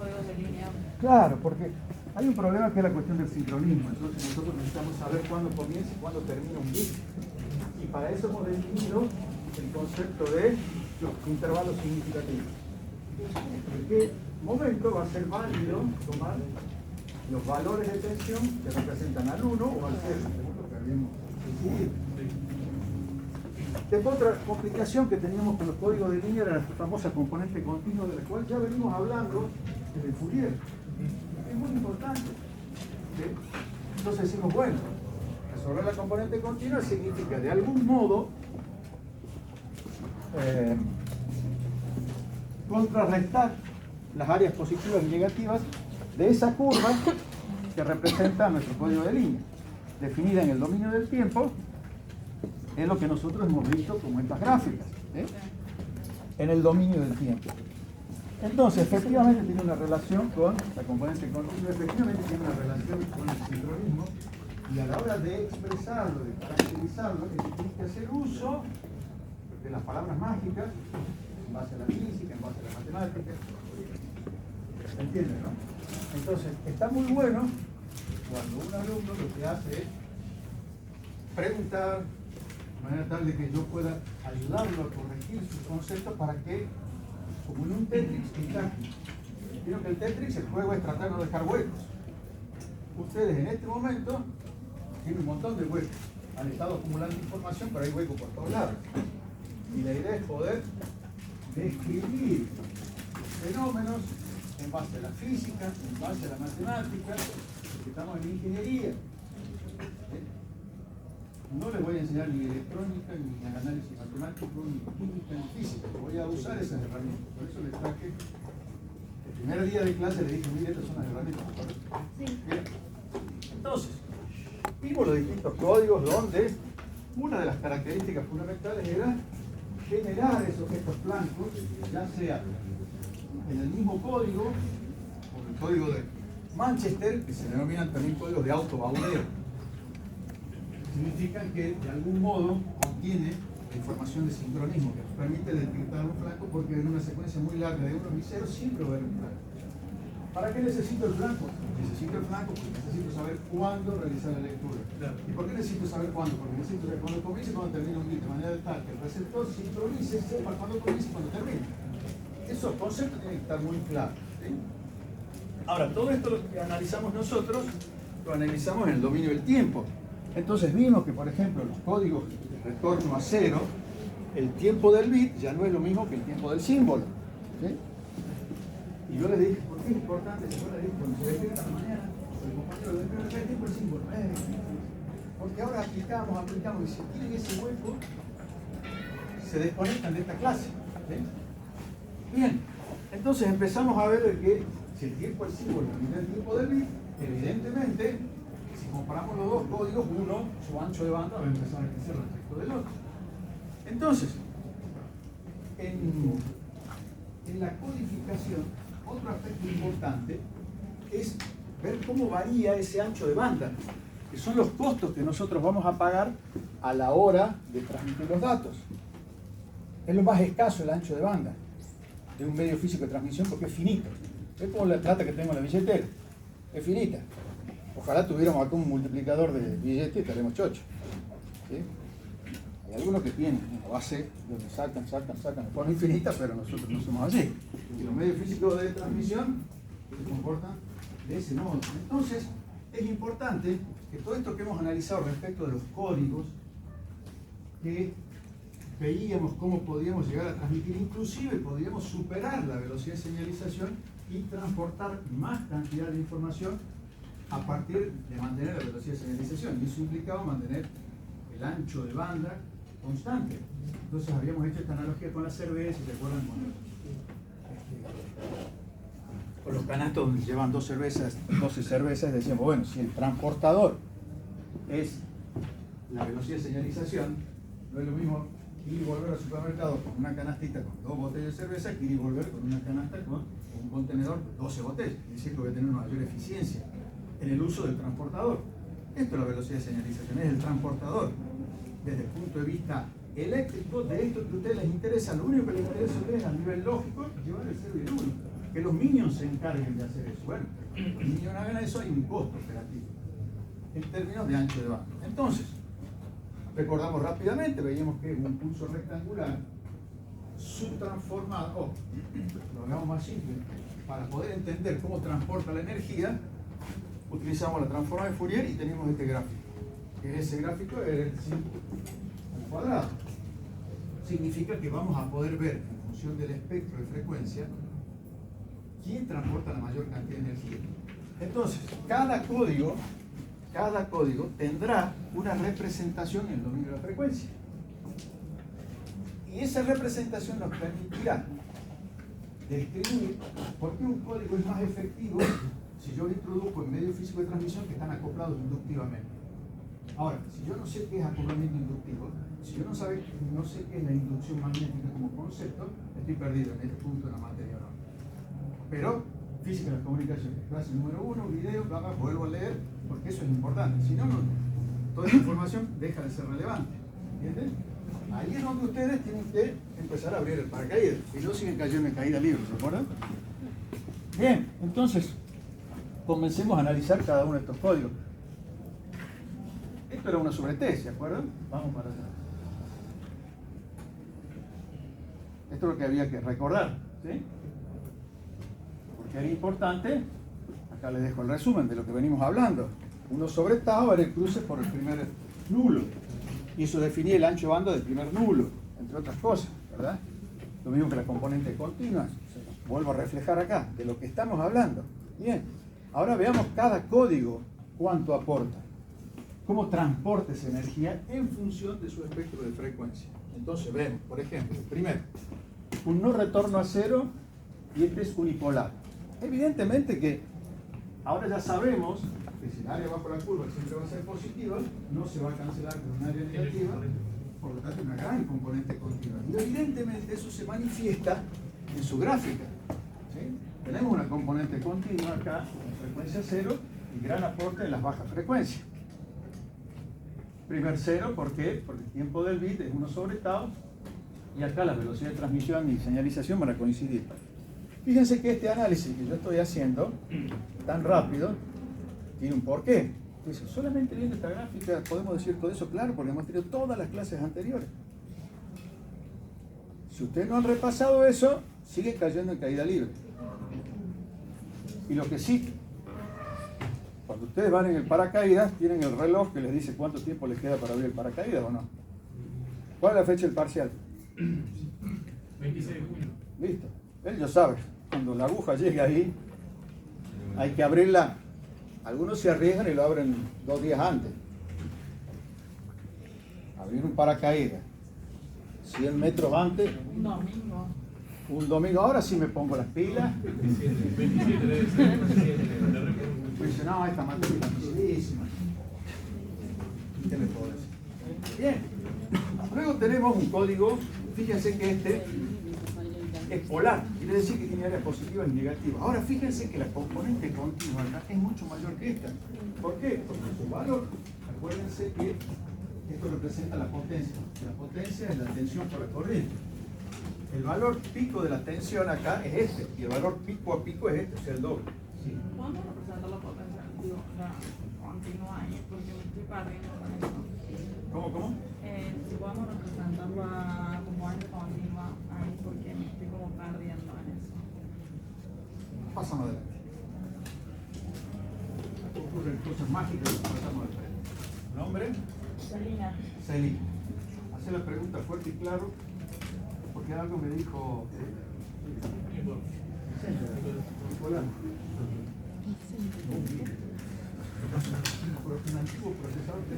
códigos de línea. Claro, porque hay un problema que es la cuestión del sincronismo. Entonces nosotros necesitamos saber cuándo comienza y cuándo termina un bit. Y para eso hemos definido el concepto de los intervalos significativos. ¿En qué momento va a ser válido tomar los valores de tensión que representan al 1 o al 0, según lo que habíamos decidido? Después, otra complicación que teníamos con los códigos de línea era la famosa componente continua, de la cual ya venimos hablando en el Fourier. Es muy importante. ¿Sí? Entonces decimos, bueno, resolver la componente continua significa de algún modo contrarrestar las áreas positivas y negativas de esa curva que representa nuestro código de línea, definida en el dominio del tiempo, es lo que nosotros hemos visto como estas gráficas, ¿eh? En el dominio del tiempo. Entonces, efectivamente tiene una relación con la componente continua, efectivamente tiene una relación con el sincronismo, y a la hora de expresarlo, de caracterizarlo, tiene que hacer uso de las palabras mágicas, en base a la física, en base a la matemática. ¿Entienden, no? Entonces, está muy bueno cuando un alumno lo que hace es preguntar de manera tal de que yo pueda ayudarlo a corregir sus conceptos para que, como en un Tetris, quiero que el Tetris, el juego es tratar de no dejar huecos. Ustedes en este momento tienen un montón de huecos, han estado acumulando información, pero hay huecos por todos lados. Y la idea es poder describir fenómenos en base a la física, en base a la matemática, porque estamos en ingeniería. No les voy a enseñar ni electrónica, ni análisis matemático, ni química, ni física. Voy a usar esas herramientas. Por eso les traje, el primer día de clase les dije, mire, estas son las herramientas. Sí. Bien. Entonces, vimos los distintos códigos donde una de las características fundamentales era generar estos flancos, ya sea en el mismo código, o el código de Manchester, que se denominan también códigos de autobaudeo. Significan que de algún modo contiene la información de sincronismo que nos permite detectar un flanco, porque en una secuencia muy larga de unos y ceros siempre va a haber un flanco. ¿Para qué necesito el flanco? Necesito el flanco porque necesito saber cuándo realizar la lectura. ¿Y por qué necesito saber cuándo? Porque necesito saber cuándo comienza y cuándo termina un bit, de manera tal que el receptor sincronice, sepa cuándo comienza y cuándo termina. Esos conceptos tienen que estar muy claros, ¿sí? Ahora, todo esto lo que analizamos nosotros, lo analizamos en el dominio del tiempo. Entonces vimos que, por ejemplo, los códigos de retorno a cero, el tiempo del bit ya no es lo mismo que el tiempo del símbolo, ¿sí? Y yo les dije, ¿por qué es importante? Yo les dije, cuando se despierta la mañana, el compañero le dice, ¿qué tiempo el símbolo? Porque ahora aplicamos, y si tienen ese hueco, se desconectan de esta clase, ¿sí? Bien, entonces empezamos a ver que si el tiempo del símbolo es el tiempo del bit, evidentemente, si comparamos los dos códigos, uno, su ancho de banda, va a empezar a crecer respecto del otro. Entonces, en la codificación, otro aspecto importante es ver cómo varía ese ancho de banda, que son los costos que nosotros vamos a pagar a la hora de transmitir los datos. Es lo más escaso el ancho de banda de un medio físico de transmisión porque es finito. Es como la plata que tengo en la billetera, es finita. Ojalá tuviéramos acá un multiplicador de billetes y estaríamos chochos, ¿sí? Hay algunos que tienen una base donde sacan de forma infinita, pero nosotros no somos así. Y los medios físicos de transmisión se comportan de ese modo. Entonces, es importante que todo esto que hemos analizado respecto de los códigos, que veíamos cómo podíamos llegar a transmitir, inclusive podíamos superar la velocidad de señalización y transportar más cantidad de información a partir de mantener la velocidad de señalización. Y eso implicaba mantener el ancho de banda constante. Entonces habíamos hecho esta analogía con la cerveza, ¿se acuerdan? Con los canastos donde llevan 12 cervezas, decíamos, bueno, si el transportador es la velocidad de señalización, no es lo mismo ir y volver al supermercado con una canastita con 2 botellas de cerveza que ir y volver con una canasta con un contenedor de 12 botellas. Es decir, que voy a tener una mayor eficiencia en el uso del transportador. Esto es la velocidad de señalización, es el transportador. Desde el punto de vista eléctrico, de esto que a ustedes les interesa, lo único que les interesa a ustedes a nivel lógico es llevar el 0 y el 1. que los minions se encarguen de hacer eso. Bueno, los minions hagan eso, hay un costo operativo en términos de ancho de banda. Entonces, recordamos rápidamente, veíamos que es un pulso rectangular subtransformado, lo hagamos más simple, para poder entender cómo transporta la energía, utilizamos la transforma de Fourier y tenemos este gráfico. Que ese gráfico es el 5 al cuadrado. Significa que vamos a poder ver, en función del espectro de frecuencia, quién transporta la mayor cantidad de energía. Entonces, cada código tendrá una representación en el dominio de la frecuencia. Y esa representación nos permitirá describir por qué un código es más efectivo si yo lo introduzco en medios físicos de transmisión que están acoplados inductivamente. Ahora, si yo no sé qué es acoplamiento inductivo, si yo no sé qué es la inducción magnética como concepto, estoy perdido en este punto de la materia. ¿No? Pero, física de las comunicaciones, clase número 1, video, bla, bla, vuelvo a leer, porque eso es importante. Si no, toda esa información deja de ser relevante. ¿Entienden? Ahí es donde ustedes tienen que empezar a abrir el paracaídas. Si no, siguen cayendo en caída libre, ¿se acuerdan? Bien, entonces, comencemos a analizar cada uno de estos códigos. Esto era una sobretesis, ¿de acuerdo? Vamos para atrás. Esto es lo que había que recordar, ¿sí? Porque era importante, acá les dejo el resumen de lo que venimos hablando. 1 sobre tau era el cruce por el primer nulo. Y eso definía el ancho de banda del primer nulo, entre otras cosas, ¿verdad? Lo mismo que la componente continua. Vuelvo a reflejar acá, de lo que estamos hablando. Bien, ahora veamos cada código cuánto aporta. Cómo transporta esa energía en función de su espectro de frecuencia. Entonces vemos, por ejemplo, primero, un no retorno a cero y este es unipolar. Evidentemente que ahora ya sabemos que si el área bajo la curva siempre va a ser positiva, no se va a cancelar con un área negativa, por lo tanto una gran componente continua. Y evidentemente eso se manifiesta en su gráfica. ¿Sí? Tenemos una componente continua acá, en frecuencia cero, y gran aporte en las bajas frecuencias. Primer cero, ¿por qué? Porque el tiempo del bit es 1 sobre tau, y acá la velocidad de transmisión y señalización van a coincidir. Fíjense que este análisis que yo estoy haciendo, tan rápido, tiene un porqué. Entonces, solamente viendo esta gráfica podemos decir todo eso, claro, porque hemos tenido todas las clases anteriores. Si ustedes no han repasado eso, siguen cayendo en caída libre. Y lo que sí, cuando ustedes van en el paracaídas, tienen el reloj que les dice cuánto tiempo les queda para abrir el paracaídas o no. ¿Cuál es la fecha del parcial? 26 de junio. Listo. Él ya sabe, cuando la aguja llegue ahí, hay que abrirla. Algunos se arriesgan y lo abren 2 días antes. Abrir un paracaídas 100 metros antes. Un domingo. Un domingo, ahora sí me pongo las pilas. 27 debe ser, 27 Pues no, esta materia es dificilísima. ¿Qué les puedo decir? Bien. Luego tenemos un código, fíjense que este es polar, quiere decir que tiene áreas positivas y negativas. Ahora fíjense que la componente continua acá es mucho mayor que esta. ¿Por qué? Porque su valor, acuérdense que esto representa la potencia. La potencia es la tensión por la corriente. El valor pico de la tensión acá es este, y el valor pico a pico es este, o sea, el doble. Sí. ¿Cuándo representa la potencia? Digo, la continua ahí, porque me estoy perdiendo con eso. ¿Cómo? Si podemos representar la componente continua ahí, porque me estoy como perdiendo en eso. Pasamos adelante. Aquí ocurren cosas mágicas y pasamos adelante. ¿Nombre? Selina. Celina. Hace la pregunta fuerte y claro, porque algo me dijo Nicolás. Un antiguo procesador que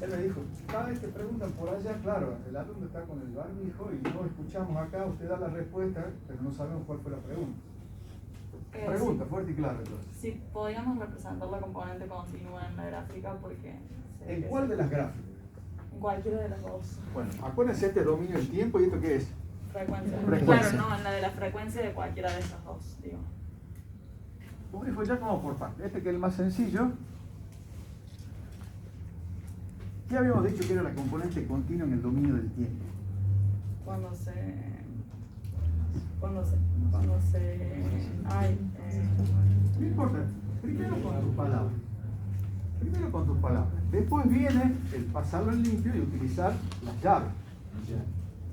él me dijo, cada vez que preguntan por allá, claro, el alumno está con el barbijo y no escuchamos acá, usted da la respuesta, pero no sabemos cuál fue la pregunta. Pregunta, fuerte y clara entonces. Si podíamos representar la componente continua en la gráfica, porque... ¿En cuál de las gráficas? En cualquiera de las dos. Bueno, acuérdense, este es dominio del tiempo y esto qué es. Frecuencia. Frecuencia. Claro, no, en la de la frecuencia de cualquiera de esas dos, digo. Como dijo ya, como por parte. Este que es el más sencillo. Ya habíamos dicho que era la componente continua en el dominio del tiempo. Cuando se... Cuando se hay No importa, primero con tus palabras. Primero con tus palabras. Después viene el pasarlo en limpio y utilizar las llaves.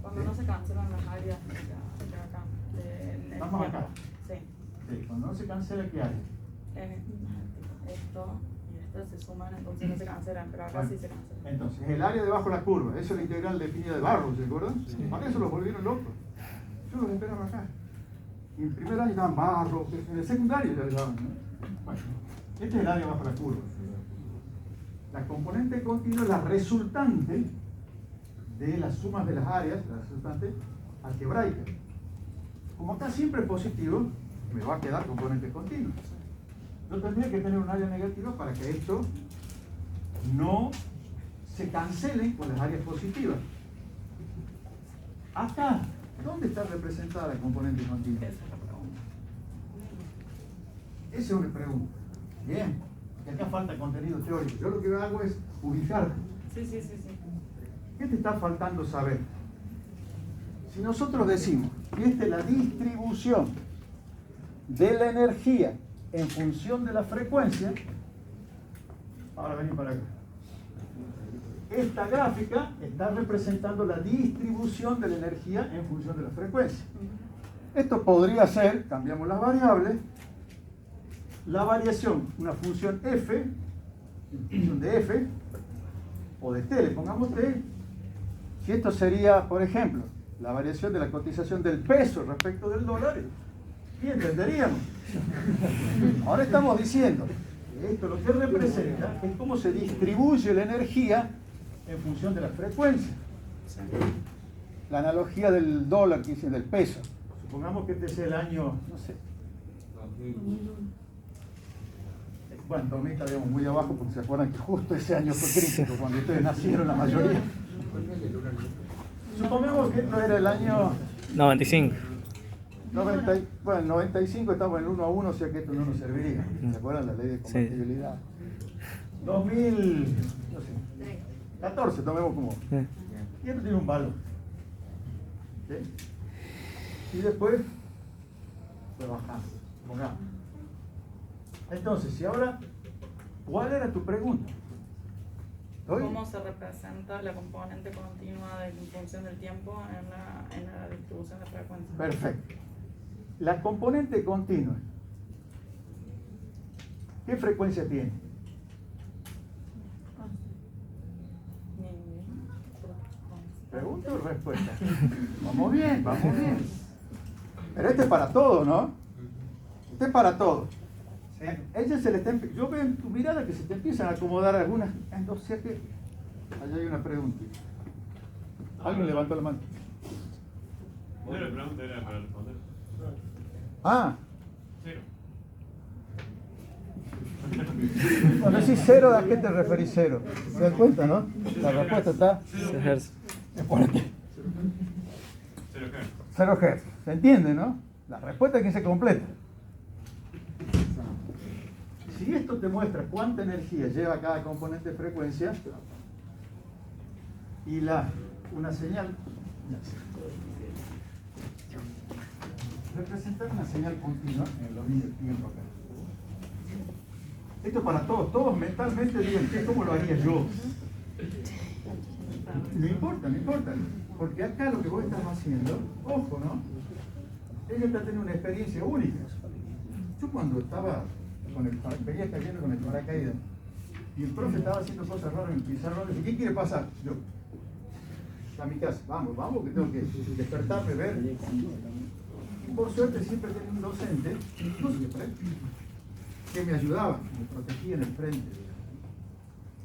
cuando no se cancelan las áreas de acá. Estamos acá. Sí. Sí, cuando no se cancela, ¿qué hay? Esto y esto se suman, entonces no se cancelan, pero acá sí se cancelan. Entonces, el área debajo de la curva, eso es la integral definida de Barrow, ¿se acuerdan? Sí. Para eso los volvieron locos. Yo los esperaba acá. Y en el primer año estaban Barrow, en el secundario ya les daban, ¿no? Bueno, este es el área bajo la curva. La componente continua es la resultante de las sumas de las áreas, la resultante algebraica. Como acá siempre es positivo, me va a quedar componente continua. Yo tendría que tener un área negativa para que esto no se cancele con las áreas positivas. Acá, ¿dónde está representada la componente continua? Esa es una pregunta. Bien, porque acá falta contenido teórico. Yo lo que hago es ubicarte. Sí. ¿Qué te está faltando saber? Si nosotros decimos que esta es la distribución de la energía en función de la frecuencia, ahora vení para acá. Esta gráfica está representando la distribución de la energía en función de la frecuencia. Esto podría ser, cambiamos las variables, la variación, una función f, en función de f, o de t, le pongamos t, si esto sería, por ejemplo, la variación de la cotización del peso respecto del dólar, y entenderíamos. Ahora estamos diciendo que esto lo que representa es cómo se distribuye la energía en función de la frecuencia. La analogía del dólar, que dice del peso. Supongamos que este sea el año, no sé. Bueno, 2000 estaríamos muy abajo porque se acuerdan que justo ese año fue crítico, cuando ustedes nacieron la mayoría. Supongamos que esto era el año 95. 95 estamos en 1 a 1, o sea que esto no nos serviría. ¿Se acuerdan la ley de compatibilidad? 2000, no sé, 14 tomemos como. Y esto tiene un valor. ¿Sí? Y después, pues bajamos. Pongamos. Entonces, si ahora, ¿cuál era tu pregunta? ¿Cómo se representa la componente continua en función del tiempo en la distribución de frecuencia? Perfecto. La componente continua, ¿qué frecuencia tiene? ¿Pregunta o respuesta? Vamos bien, vamos bien. Pero este es para todo, ¿no? Este es para todo. Ella se le está, yo veo en tu mirada que se te empiezan a acomodar algunas. Entonces, que allá hay una pregunta. Alguien levantó la mano. No, la pregunta era para responder. Ah, Cero. cuando decís cero, ¿a qué te referís cero? ¿Se dan cuenta, no? La respuesta está. 6 Hz. Cero Hz. 0 Hz. ¿Se entiende, no? La respuesta es que se completa. Si esto te muestra cuánta energía lleva cada componente de frecuencia y una señal, representar una señal continua en los líneas de tiempo acá. Esto para todos mentalmente digan, ¿cómo lo haría yo? No importa, porque acá lo que vos estás haciendo, ojo, ¿no? Ella está teniendo una experiencia única. Yo cuando estaba venía cayendo con el paracaídas y el profe estaba haciendo cosas raras en el pizarrón, le dije, ¿qué quiere pasar? Yo, a mi casa, vamos, que tengo que despertarme, ver. Y por suerte siempre tenía un docente, no siempre, que me ayudaba, me protegía en el frente,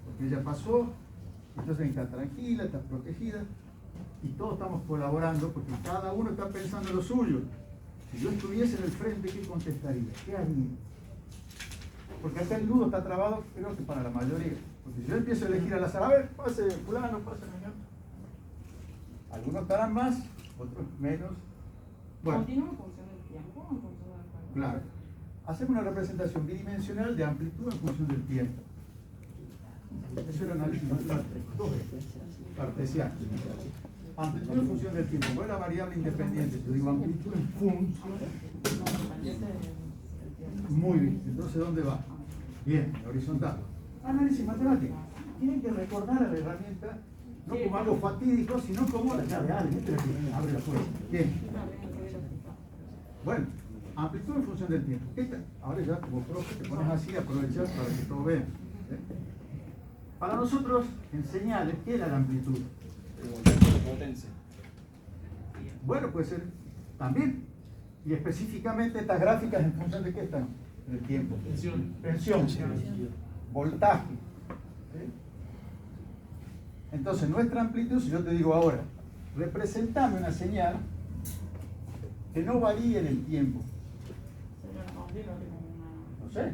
porque ella pasó, entonces está tranquila, está protegida, y todos estamos colaborando porque cada uno está pensando en lo suyo. Si yo estuviese en el frente, ¿qué contestaría? ¿Qué haría? Porque acá el nudo está trabado, creo que para la mayoría. Porque si yo empiezo a elegir al azar, a ver, pase fulano, pase señor. Algunos estarán más, otros menos. Bueno, ¿Continúa en función del tiempo o en función de la frecuencia? claro. Hacemos una representación bidimensional de amplitud en función del tiempo. Eso era análisis cartesiano. amplitud en función del tiempo. ¿Cuál es la variable independiente? Yo digo amplitud en función. Muy bien, entonces ¿dónde va? Bien, horizontal. Análisis matemático. Tienen que recordar a la herramienta no como algo fatídico, sino como la llave. Abre la puerta. Bien. Bueno, amplitud en función del tiempo. Ahora ya como profe te pones así, aprovechas para que todos vean. Para nosotros, en señales, ¿qué era la amplitud? Potencia. Bueno, puede ser también. Y específicamente estas gráficas en función de qué están? Del tiempo. Tensión. Voltaje. ¿Sí? Entonces, nuestra amplitud, si yo te digo ahora, representame una señal que no varíe en el tiempo. No sé.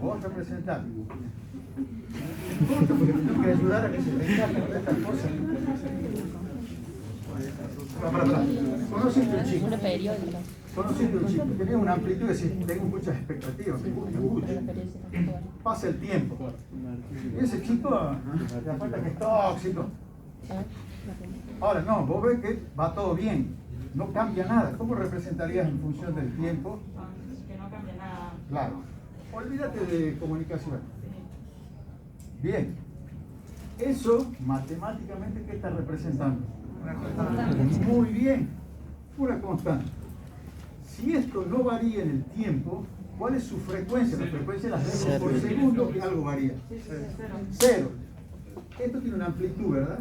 Vos representás. No importa, porque me tengo que ayudar a que se encajen estas cosas. Conociste un chico. Conociste un chico. Tenía una amplitud y decís, tengo muchas expectativas, me gusta mucho. Pasa el tiempo. Y ese chico, te das cuenta que es tóxico. Ahora no, vos ves que va todo bien. No cambia nada. ¿Cómo representarías en función del tiempo? Que no cambia nada. Claro. Olvídate de comunicación. Bien. Eso, matemáticamente, ¿qué está representando? Muy bien. Una constante. Si esto no varía en el tiempo, ¿cuál es su frecuencia? La frecuencia de las veces por segundo, que algo varía. Cero. Esto tiene una amplitud, ¿verdad?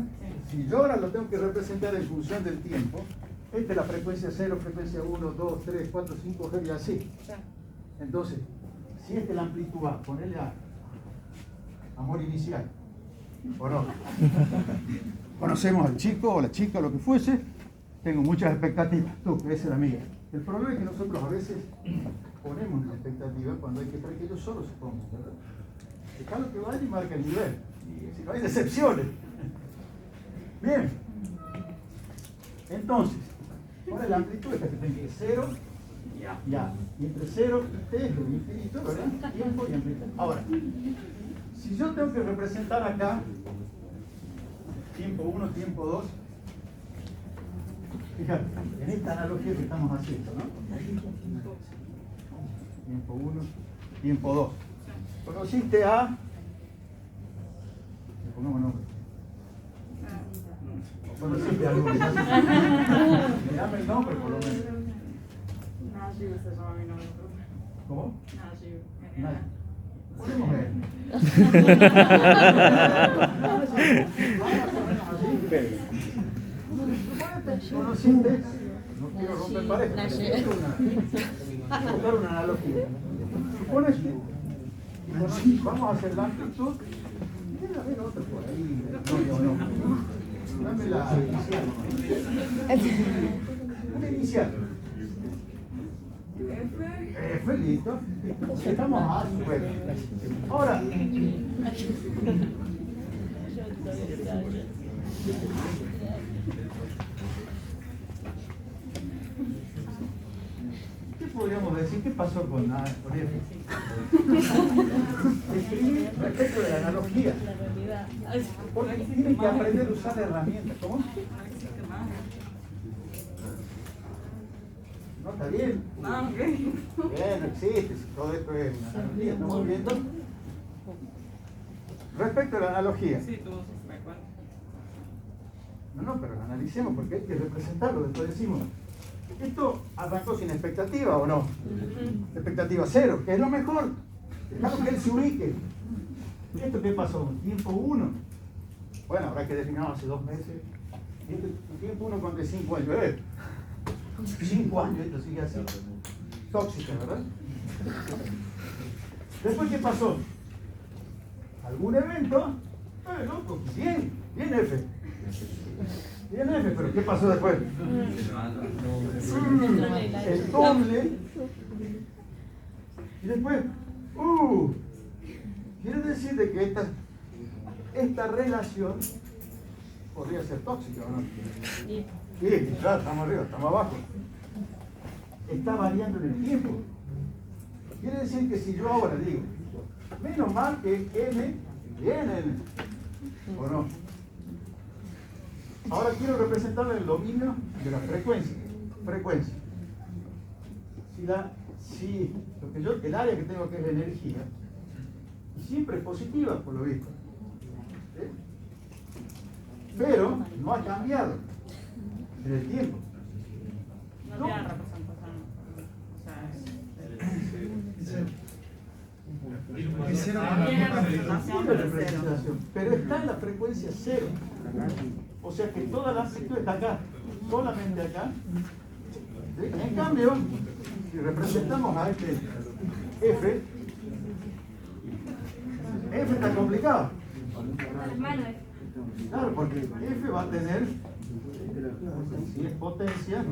Si yo ahora lo tengo que representar en función del tiempo, esta es la frecuencia 0, frecuencia 1, 2, 3, 4, 5, Hz y así. Entonces, si esta es la amplitud A, ponele a amor inicial, ¿o no? Conocemos al chico o la chica, lo que fuese, tengo muchas expectativas, tú, esa es la mía. El problema es que nosotros a veces ponemos una expectativa cuando hay que esperar que ellos solos se pongan, ¿verdad? Dejalo que vaya y marca el nivel, y si no hay decepciones. Bien. Entonces, ¿cuál es la amplitud? Esta que tiene que 0, ya. Y entre 0 y t es el infinito, ¿verdad? Tiempo y amplitud. Ahora, si yo tengo que representar acá tiempo 1, tiempo 2, fíjate, en esta analogía que estamos haciendo, ¿no? Tiempo 1, tiempo 2. ¿Conociste a? Le pongamos nombre. ¿Conociste a algo? Dame el nombre por lo menos. Najib se llama mi nombre. ¿Cómo? Najib. Nadie. Ponemos él. ¿Conociste? No quiero romper parejas. Buscar una analogía. Supones que vamos a hacer la amplitud. Debe haber otra por ahí. No. Dame la inicial. Una inicial. F, listo. Estamos a bueno. Ahora. ¿Qué podríamos decir? ¿Qué pasó con F? Escribir respecto de la analogía. Porque tienen que aprender a usar herramientas. ¿Cómo? No, está bien. Ah, ok. Bien, no existe. Si todo esto es una analogía, ¿estamos viendo? Respecto a la analogía. Sí, tú me acuerdo. No, pero analicemos porque hay que representarlo. Después decimos, ¿esto arrancó sin expectativa o no? Expectativa 0, que es lo mejor. Dejamos que él se ubique. ¿Esto qué pasó? Tiempo 1. Bueno, habrá que definirlo hace 2 meses. Y este tiempo 1 con de 5 años. 5 años, esto sigue así. Tóxica, ¿verdad? Después, ¿qué pasó? ¿Algún evento? Loco, bien F. Bien F, pero ¿qué pasó después? El doble. Y después, quiere decir de que esta relación podría ser tóxica, ¿o no? Sí, claro, estamos arriba, estamos abajo. Está variando en el tiempo. Quiere decir que si yo ahora digo, menos mal que N viene, ¿o no? Ahora quiero representarle el dominio de la frecuencia. Frecuencia. El área que tengo que es la energía, siempre es positiva, por lo visto. ¿Sí? Pero no ha cambiado en el tiempo. No tiene representación. O sea, tiene representación, pero es cero. Pero está en la frecuencia cero. O sea que toda la amplitud está acá, solamente acá. ¿Sí? En cambio, si representamos a este F está complicado. Claro, porque F va a tener, si es potencia,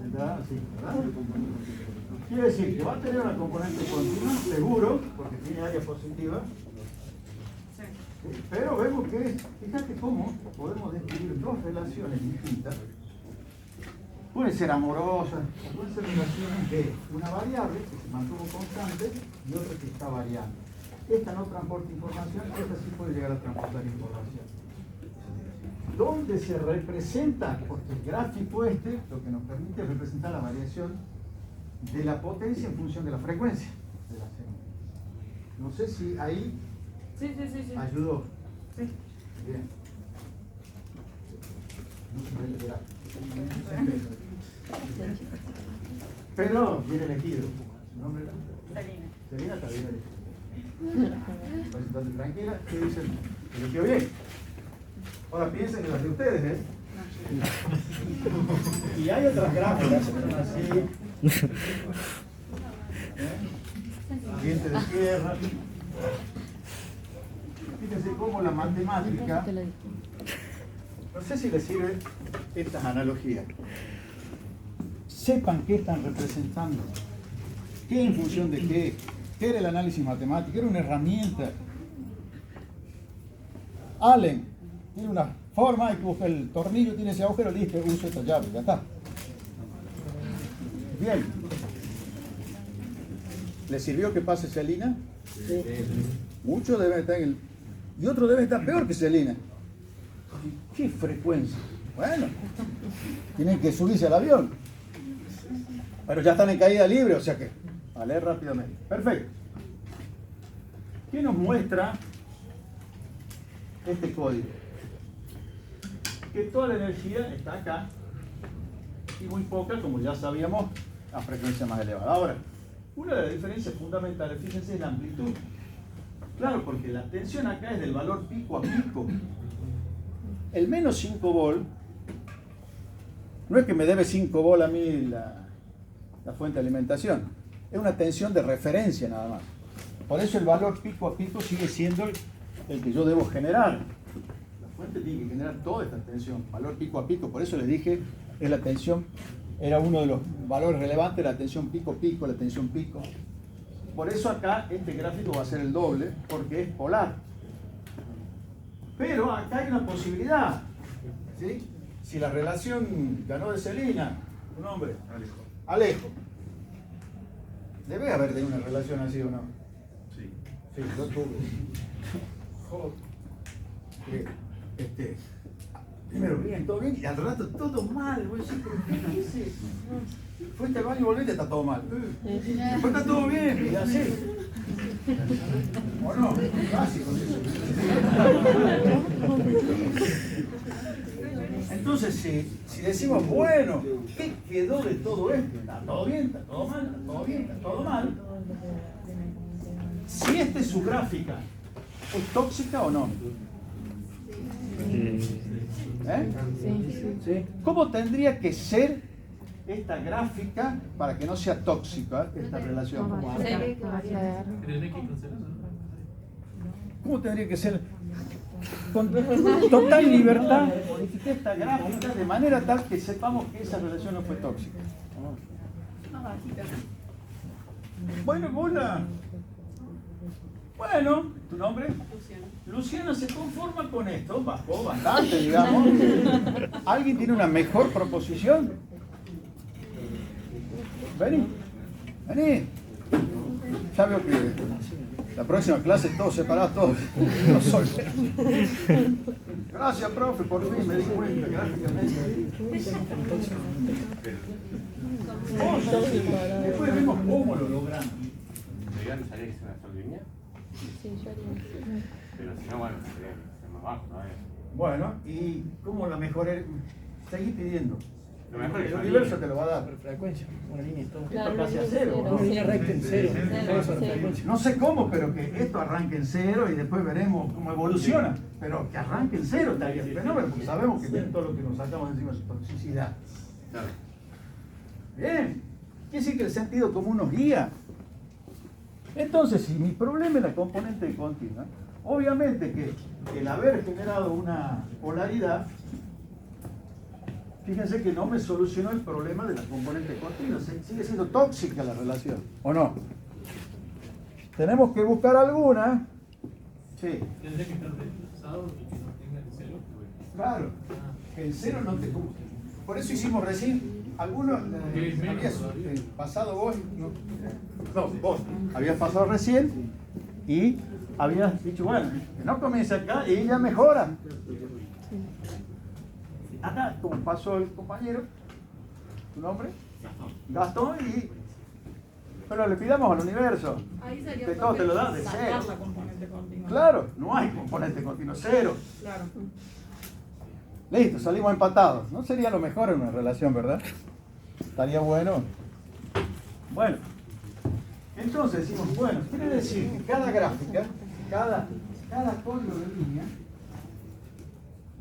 ¿verdad? Así, ¿verdad? Quiere decir que va a tener una componente continua, seguro, porque tiene área positiva. Pero vemos que, fíjate cómo podemos describir dos relaciones distintas. Pueden ser amorosas, pueden ser relaciones de una variable que se mantuvo constante y otra que está variando. Esta no transporta información, esta sí puede llegar a transportar información. ¿Dónde se representa? Porque el gráfico este lo que nos permite es representar la variación de la potencia en función de la frecuencia de la señal. No sé si ahí Sí. ayudó. Sí. Bien. No se ve el gráfico. Pero bien elegido. ¿Su nombre era? Selina. Selina está bien elegido. Pues entonces, tranquila, ¿qué dicen? Eligió bien. Ahora piensen en las de ustedes, ¿eh? Y hay otras gráficas, así. Diente de tierra. Fíjense cómo la matemática, no sé si les sirve estas analogías. Sepan qué están representando, qué en función de qué era el análisis matemático, era una herramienta. Allen tiene una forma, hay que buscar el tornillo, tiene ese agujero, listo, uso esta llave, ya está. Bien. ¿Le sirvió que pase Selina? Sí. Muchos deben estar en el... Y otros deben estar peor que Selina. ¿Qué frecuencia? Bueno, tienen que subirse al avión. Pero ya están en caída libre, o sea que a leer rápidamente. Perfecto. ¿Qué nos muestra este código? Que toda la energía está acá y muy poca, como ya sabíamos, a frecuencia más elevada. Ahora, una de las diferencias fundamentales, fíjense, es la amplitud. Claro, porque la tensión acá es del valor pico a pico. El menos 5 volt, no es que me debe 5 volt a mí la fuente de alimentación, es una tensión de referencia nada más. Por eso el valor pico a pico sigue siendo el que yo debo generar. La fuente tiene que generar toda esta tensión, valor pico a pico. Por eso les dije, es la tensión, era uno de los valores relevantes, la tensión pico-pico, la tensión pico. Por eso acá este gráfico va a ser el doble, porque es polar. Pero acá hay una posibilidad, ¿sí? Si la relación ganó de Selina, tu nombre, Alejo. Debe haber de una relación así o no. Sí. Sí, yo tuve. Primero bien, todo bien, y al rato todo mal. Voy a decir, ¿pero qué hice? Fuiste al baño y volviste, está todo mal. Después está todo bien, y así. ¿O no? Básico eso. Entonces, si decimos, bueno, ¿qué quedó de todo esto? Está todo bien, está todo mal, está todo bien, está todo mal. Si esta es su gráfica, ¿es tóxica o no? ¿Eh? Sí. ¿Cómo tendría que ser esta gráfica para que no sea tóxica esta relación? ¿Cómo tendría que ser? Con total libertad, modifiqué esta gráfica de manera tal que sepamos que esa relación no fue tóxica. Bueno, bola. Bueno, ¿tu nombre? Luciana. Luciana se conforma con esto, bajó bastante, digamos. ¿Alguien tiene una mejor proposición? Vení, vení. Ya veo que la próxima clase todos separados, todos. No soy. Gracias, profe, por fin me di cuenta gráficamente. Después vemos cómo lo logramos. ¿Debería no salir que es una sola línea? Sí, yo haría. Pero si no, bueno, sería más bajo todavía. Bueno, ¿y cómo la mejoré? Seguí pidiendo. Lo mejor es El una universo línea. te lo va a dar. Por frecuencia, una línea y todo. Claro, Esto casi a una cero, línea ¿no? Una línea recta en cero. Cero, Eso, cero. frecuencia. No sé cómo, pero que esto arranque en cero y después veremos cómo evoluciona. Pero que arranque en cero estaría fenómeno, porque sabemos que tiene todo lo que nos sacamos encima de su toxicidad. Claro. Bien, quiere decir que el sentido común nos guía. Entonces, si mi problema es la componente continua, obviamente que el haber generado una polaridad, fíjense que no me solucionó el problema de la componente continua, sigue siendo tóxica la relación, ¿o no? Tenemos que buscar alguna. Sí. Tendría que estar desplazado y que no tenga el cero. Claro, el cero no te... Por eso hicimos recién, algunos habías pasado vos, no, vos habías pasado recién y habías dicho, bueno, que no comience acá y ella mejora. Acá, como pasó el compañero, ¿tu nombre? Gastón, y... Pero le pidamos al universo, Ahí sería que todo te lo da de sacar cero. la componente continua. Claro, no hay componente continuo, cero. Claro. Listo, salimos empatados. No sería lo mejor en una relación, ¿verdad? Estaría bueno. Bueno, entonces decimos, bueno, quiere decir que cada gráfica, cada código de línea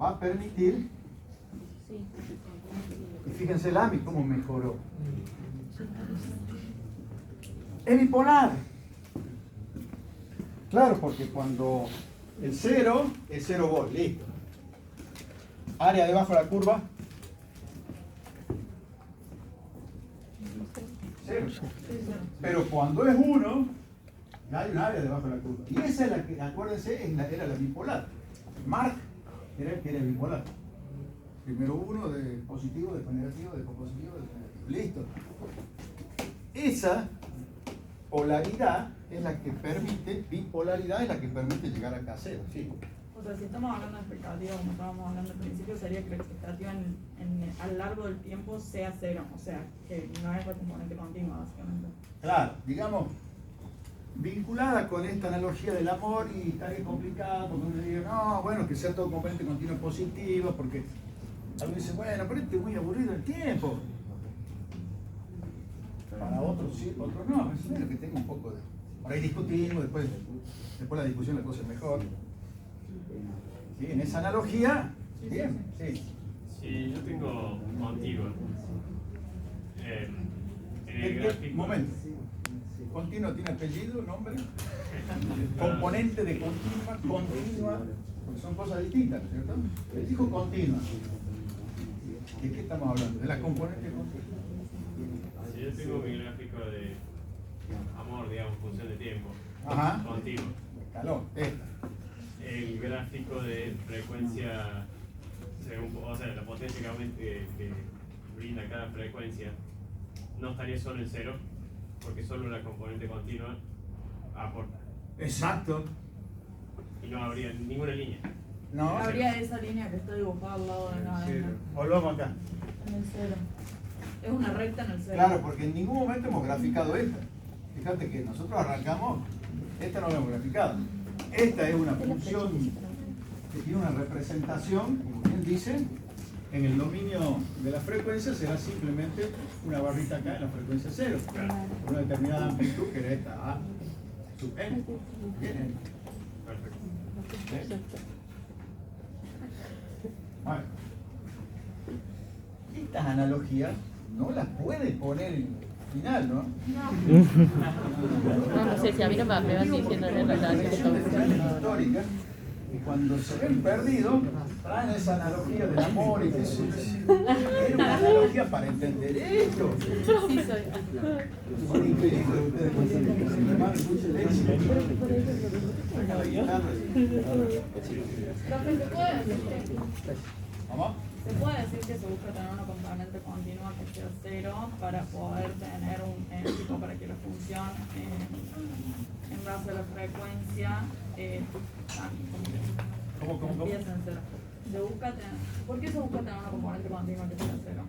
va a permitir, Sí. y fíjense el AMI cómo mejoró. Es bipolar. Claro, porque cuando el 0 es 0 volt, listo. Área debajo de la curva. 0. Pero cuando es 1, ya hay un área debajo de la curva. Y esa es la que, acuérdense, era la bipolar. Mark era el que era bipolar. Primero 1 de positivo, después negativo, después positivo, después negativo. Listo. Esa polaridad es la que permite, bipolaridad es la que permite llegar acá a 0. Sí. O sea, si estamos hablando de expectativa, como estábamos hablando al principio, sería que la expectativa a lo largo del tiempo sea cero. O sea, que no es la componente continua, básicamente. Claro, digamos, vinculada con esta analogía del amor, y estaría complicado porque uno dice, no, bueno, que sea todo componente continuo positivo, porque alguien dice, bueno, pero este es muy aburrido el tiempo. Para otros sí, otros no, es bueno que tenga un poco de... Por ahí discutimos, después la discusión la cosa es mejor. Sí, en esa analogía, bien, sí. Si yo tengo continua en el gráfico. Momento. Continuo tiene apellido, nombre. Componente de continua, porque son cosas distintas, ¿no es cierto? Él dijo continua. ¿De qué estamos hablando? De la componente continua. Si yo tengo mi gráfico de amor, digamos, función de tiempo, Ajá. continuo, Calor, esta. el gráfico de frecuencia, según, o sea, la potencia que brinda cada frecuencia, no estaría solo en cero, porque solo la componente continua aporta. Exacto. Y no habría ninguna línea. No. Habría esa línea que está dibujada al lado de la N. Volvamos acá. En el cero. Es una recta en el cero. Claro, porque en ningún momento hemos graficado esta. Fíjate que nosotros arrancamos, esta no la hemos graficado. Esta es una función que tiene una representación, como bien dice, en el dominio de la frecuencia será simplemente una barrita acá en la frecuencia cero. Una determinada amplitud que era esta A sub n. Bien. Perfecto. Bueno. Estas analogías no las puedes poner en final, ¿no? No sé si a mí no me van diciendo en relación histórica, y cuando se ven perdidos, traen esa analogía del amor y que eso era una analogía para entender esto. Sí, soy. Son increíbles ustedes cuando se llaman dulce de leche. Saca la guitarra Profe, ¿se puede decir ¿Vamos? se puede decir que se busca tener una componente continua que sea cero para poder tener un tipo para que la función en base a la frecuencia ¿Cómo? empiece en cero? ¿Por qué se busca tener una componente continua que sea cero?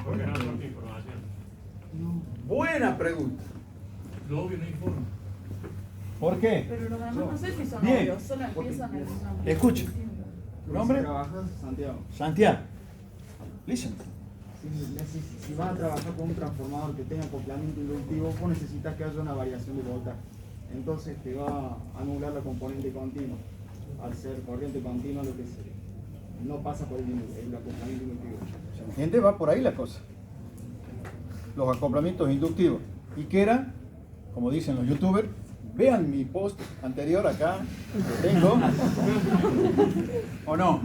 Porque no aporta información. Buena pregunta. Lo obvio no informa. ¿Por qué? Pero los demás no sé si son Bien. obvios, solo empiezan en una. Escucha. ¿Tu nombre? ¿Trabajas, Santiago? Santiago. Listen. Si vas a trabajar con un transformador que tenga acoplamiento inductivo, vos necesitas que haya una variación de voltaje. Entonces te va a anular la componente continua. Al ser corriente continua, lo que sea. No pasa por el acoplamiento inductivo. ¿Se entiende? Va por ahí la cosa. Los acoplamientos inductivos. ¿Y qué era? Como dicen los youtubers, vean mi post anterior acá, que tengo. ¿O no?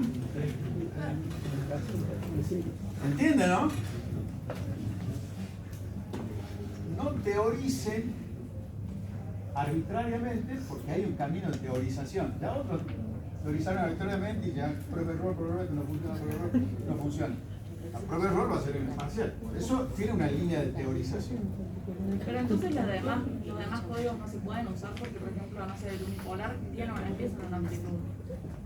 ¿Entienden, no? No teoricen arbitrariamente porque hay un camino de teorización. Ya otros teorizaron arbitrariamente y ya prueba error, que no funciona, prueba error, no funciona. La prueba error va a ser en el parcial. Por eso tiene una línea de teorización. Pero entonces los demás códigos no se pueden usar porque, por ejemplo, no sé, el unipolar empieza en una amplitud.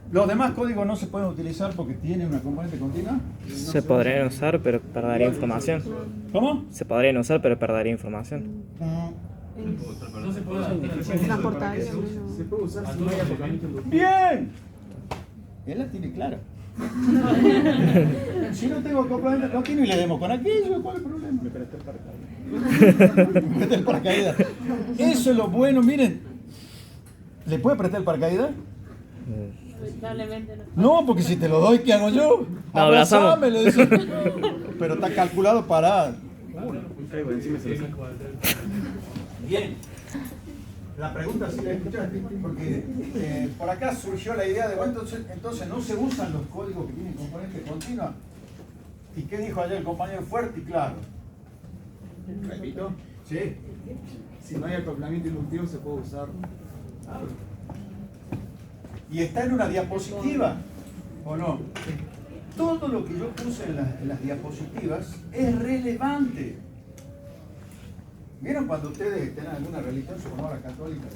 Los demás códigos no se pueden utilizar porque tienen una componente continua. Se podrían usar, pero perdería información. ¿Cómo? Se podrían usar, pero perdería información. No se puede adaptar. Transportar. Se puede usar si no hay acoplamiento inductivo. ¡Bien! Él la tiene clara. Si no tengo acoplamiento continuo y le demos con aquello, ¿cuál es el problema? Me presté el paracaídas. Eso es lo bueno, miren. ¿Le puede prestar el paracaídas? Lamentablemente no. No, porque si te lo doy, ¿qué hago yo? No, abrazamos. Abrazame, le dice. Pero está calculado para... Bien. La pregunta sí la escuchaste, porque por acá surgió la idea de, bueno, entonces no se usan los códigos que tienen componente continua. ¿Y qué dijo ayer el compañero fuerte y claro? ¿Repito? Sí. Si no hay acoplamiento inductivo, se puede usar. Y está en una diapositiva, ¿o no? Todo lo que yo puse en las diapositivas es relevante. ¿Vieron cuando ustedes tienen alguna religión, como la católica?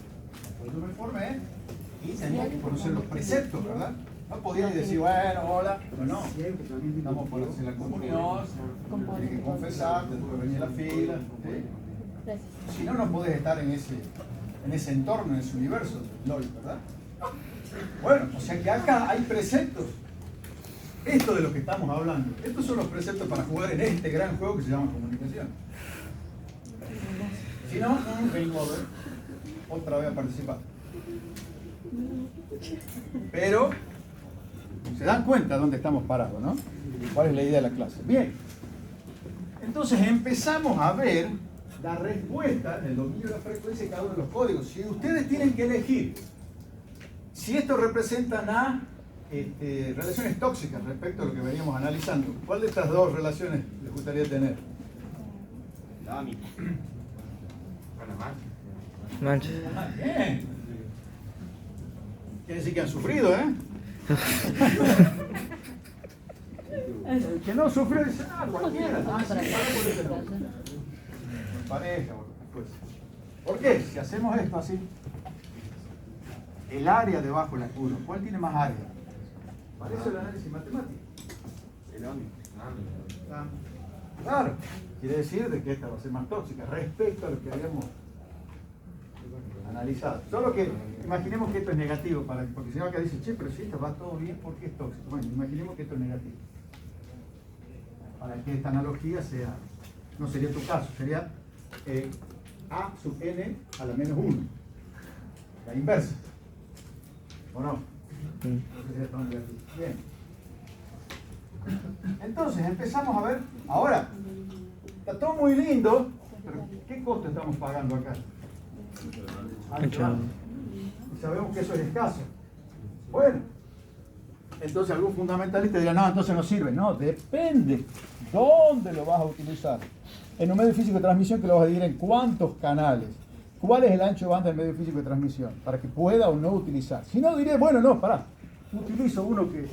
Pues yo me formé y tenía que conocer los preceptos, ¿verdad? No podía decir, bueno, hola, no. Estamos por hacer la comunión, tienes que confesar, después venir a la fila. ¿Sí? Si no, no podés estar en ese entorno, en ese universo, LOL, ¿verdad? Bueno, o sea que acá hay preceptos. Esto de lo que estamos hablando, estos son los preceptos para jugar en este gran juego que se llama comunicación. Si no, vengo a ver otra vez a participar. Pero se dan cuenta dónde estamos parados, ¿no? ¿Cuál es la idea de la clase? Bien. Entonces empezamos a ver la respuesta en el dominio de la frecuencia de cada uno de los códigos. Si ustedes tienen que elegir si esto representan a relaciones tóxicas respecto a lo que veníamos analizando, ¿cuál de estas dos relaciones les gustaría tener? La AMI. Mancha. Ah, bien. Quiere decir que han sufrido, ¿eh? El que no sufrió dice, cualquiera. Ah, sí, por eso no. Con pareja, pues. ¿Por qué? Si hacemos esto así, el área debajo de la curva, ¿cuál tiene más área? Parece el análisis matemático. El AMI. Ah, claro, quiere decir de que esta va a ser más tóxica respecto a lo que habíamos analizado. Solo que imaginemos que esto es negativo, porque si no acá dice, che, pero si esto va todo bien, ¿por qué es tóxico? Bueno, imaginemos que esto es negativo. Para que esta analogía sea, no sería tu caso, sería A sub n a la menos 1. La inversa. ¿O no? Entonces sería todo negativo. Bien. Entonces empezamos a ver, ahora, está todo muy lindo, pero ¿qué costo estamos pagando acá? Y sabemos que eso es escaso. Bueno, entonces algún fundamentalista dirá, no, entonces no sirve. No, depende dónde lo vas a utilizar. En un medio físico de transmisión que lo vas a dividir en cuántos canales. ¿Cuál es el ancho de banda del medio físico de transmisión? Para que pueda o no utilizar. Si no, diré, bueno, no, pará. Utilizo uno que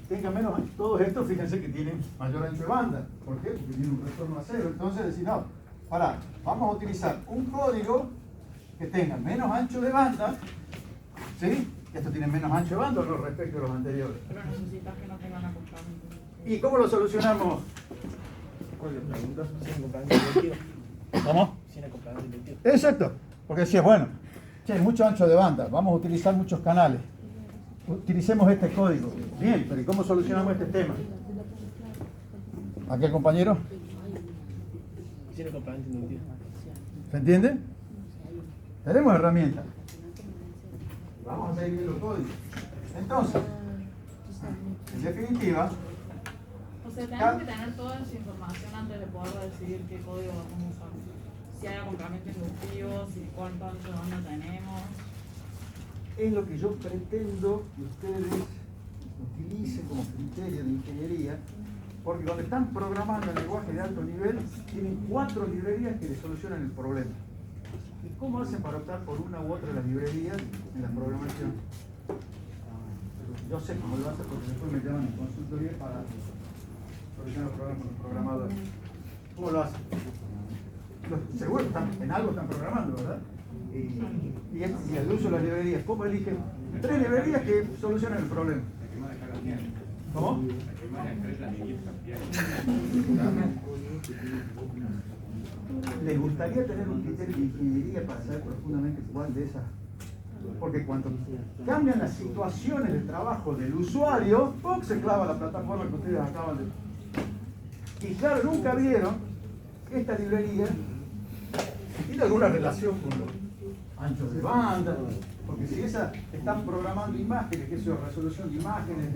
tenga menos ancho. Todos estos, fíjense que tienen mayor ancho de banda. ¿Por qué? Porque tiene un retorno a cero. Entonces, decir, no, pará, vamos a utilizar un código que tenga menos ancho de banda, ¿sí? Estos tienen menos ancho de banda, ¿no?, respecto a los anteriores. Pero necesitas que no tengan acoplamiento. ¿Y cómo lo solucionamos? ¿Cuál es la pregunta? Sin acoplamiento inductivo. ¿Cómo? Sin acoplamiento inductivo. Exacto, porque decías, bueno, che, mucho ancho de banda, vamos a utilizar muchos canales. Utilicemos este código. Bien, pero ¿y cómo solucionamos este tema? ¿Aquel compañero? Sin acoplamiento inductivo. ¿Se entiende? Tenemos herramientas. Vamos a seguir viendo los códigos. Entonces, en definitiva, O sea, tenemos que tener toda esa información antes de poder decidir qué código vamos a usar. Si hay acoplamiento inductivo, si cuánto ancho de banda tenemos. es lo que yo pretendo que ustedes utilicen como criterio de ingeniería, porque cuando están programando el lenguaje de alto nivel, tienen 4 librerías que les solucionan el problema. ¿Y cómo hacen para optar por una u otra de las librerías en la programación? Yo sé cómo lo hacen porque después me llaman en consultoría para solucionar los problemas con los programadores. ¿Cómo lo hacen? Seguro en algo están programando, ¿verdad? Y el uso de las librerías, ¿cómo eligen? 3 librerías que solucionan el problema. ¿Cómo? ¿Les gustaría tener un criterio de ingeniería para saber profundamente cuál de esas? Porque cuando cambian las situaciones de trabajo del usuario, ¡pum!, se clava la plataforma que ustedes acaban de... Y claro, nunca vieron que esta librería tiene alguna relación con los anchos de banda, porque si esa están programando imágenes, que es resolución de imágenes,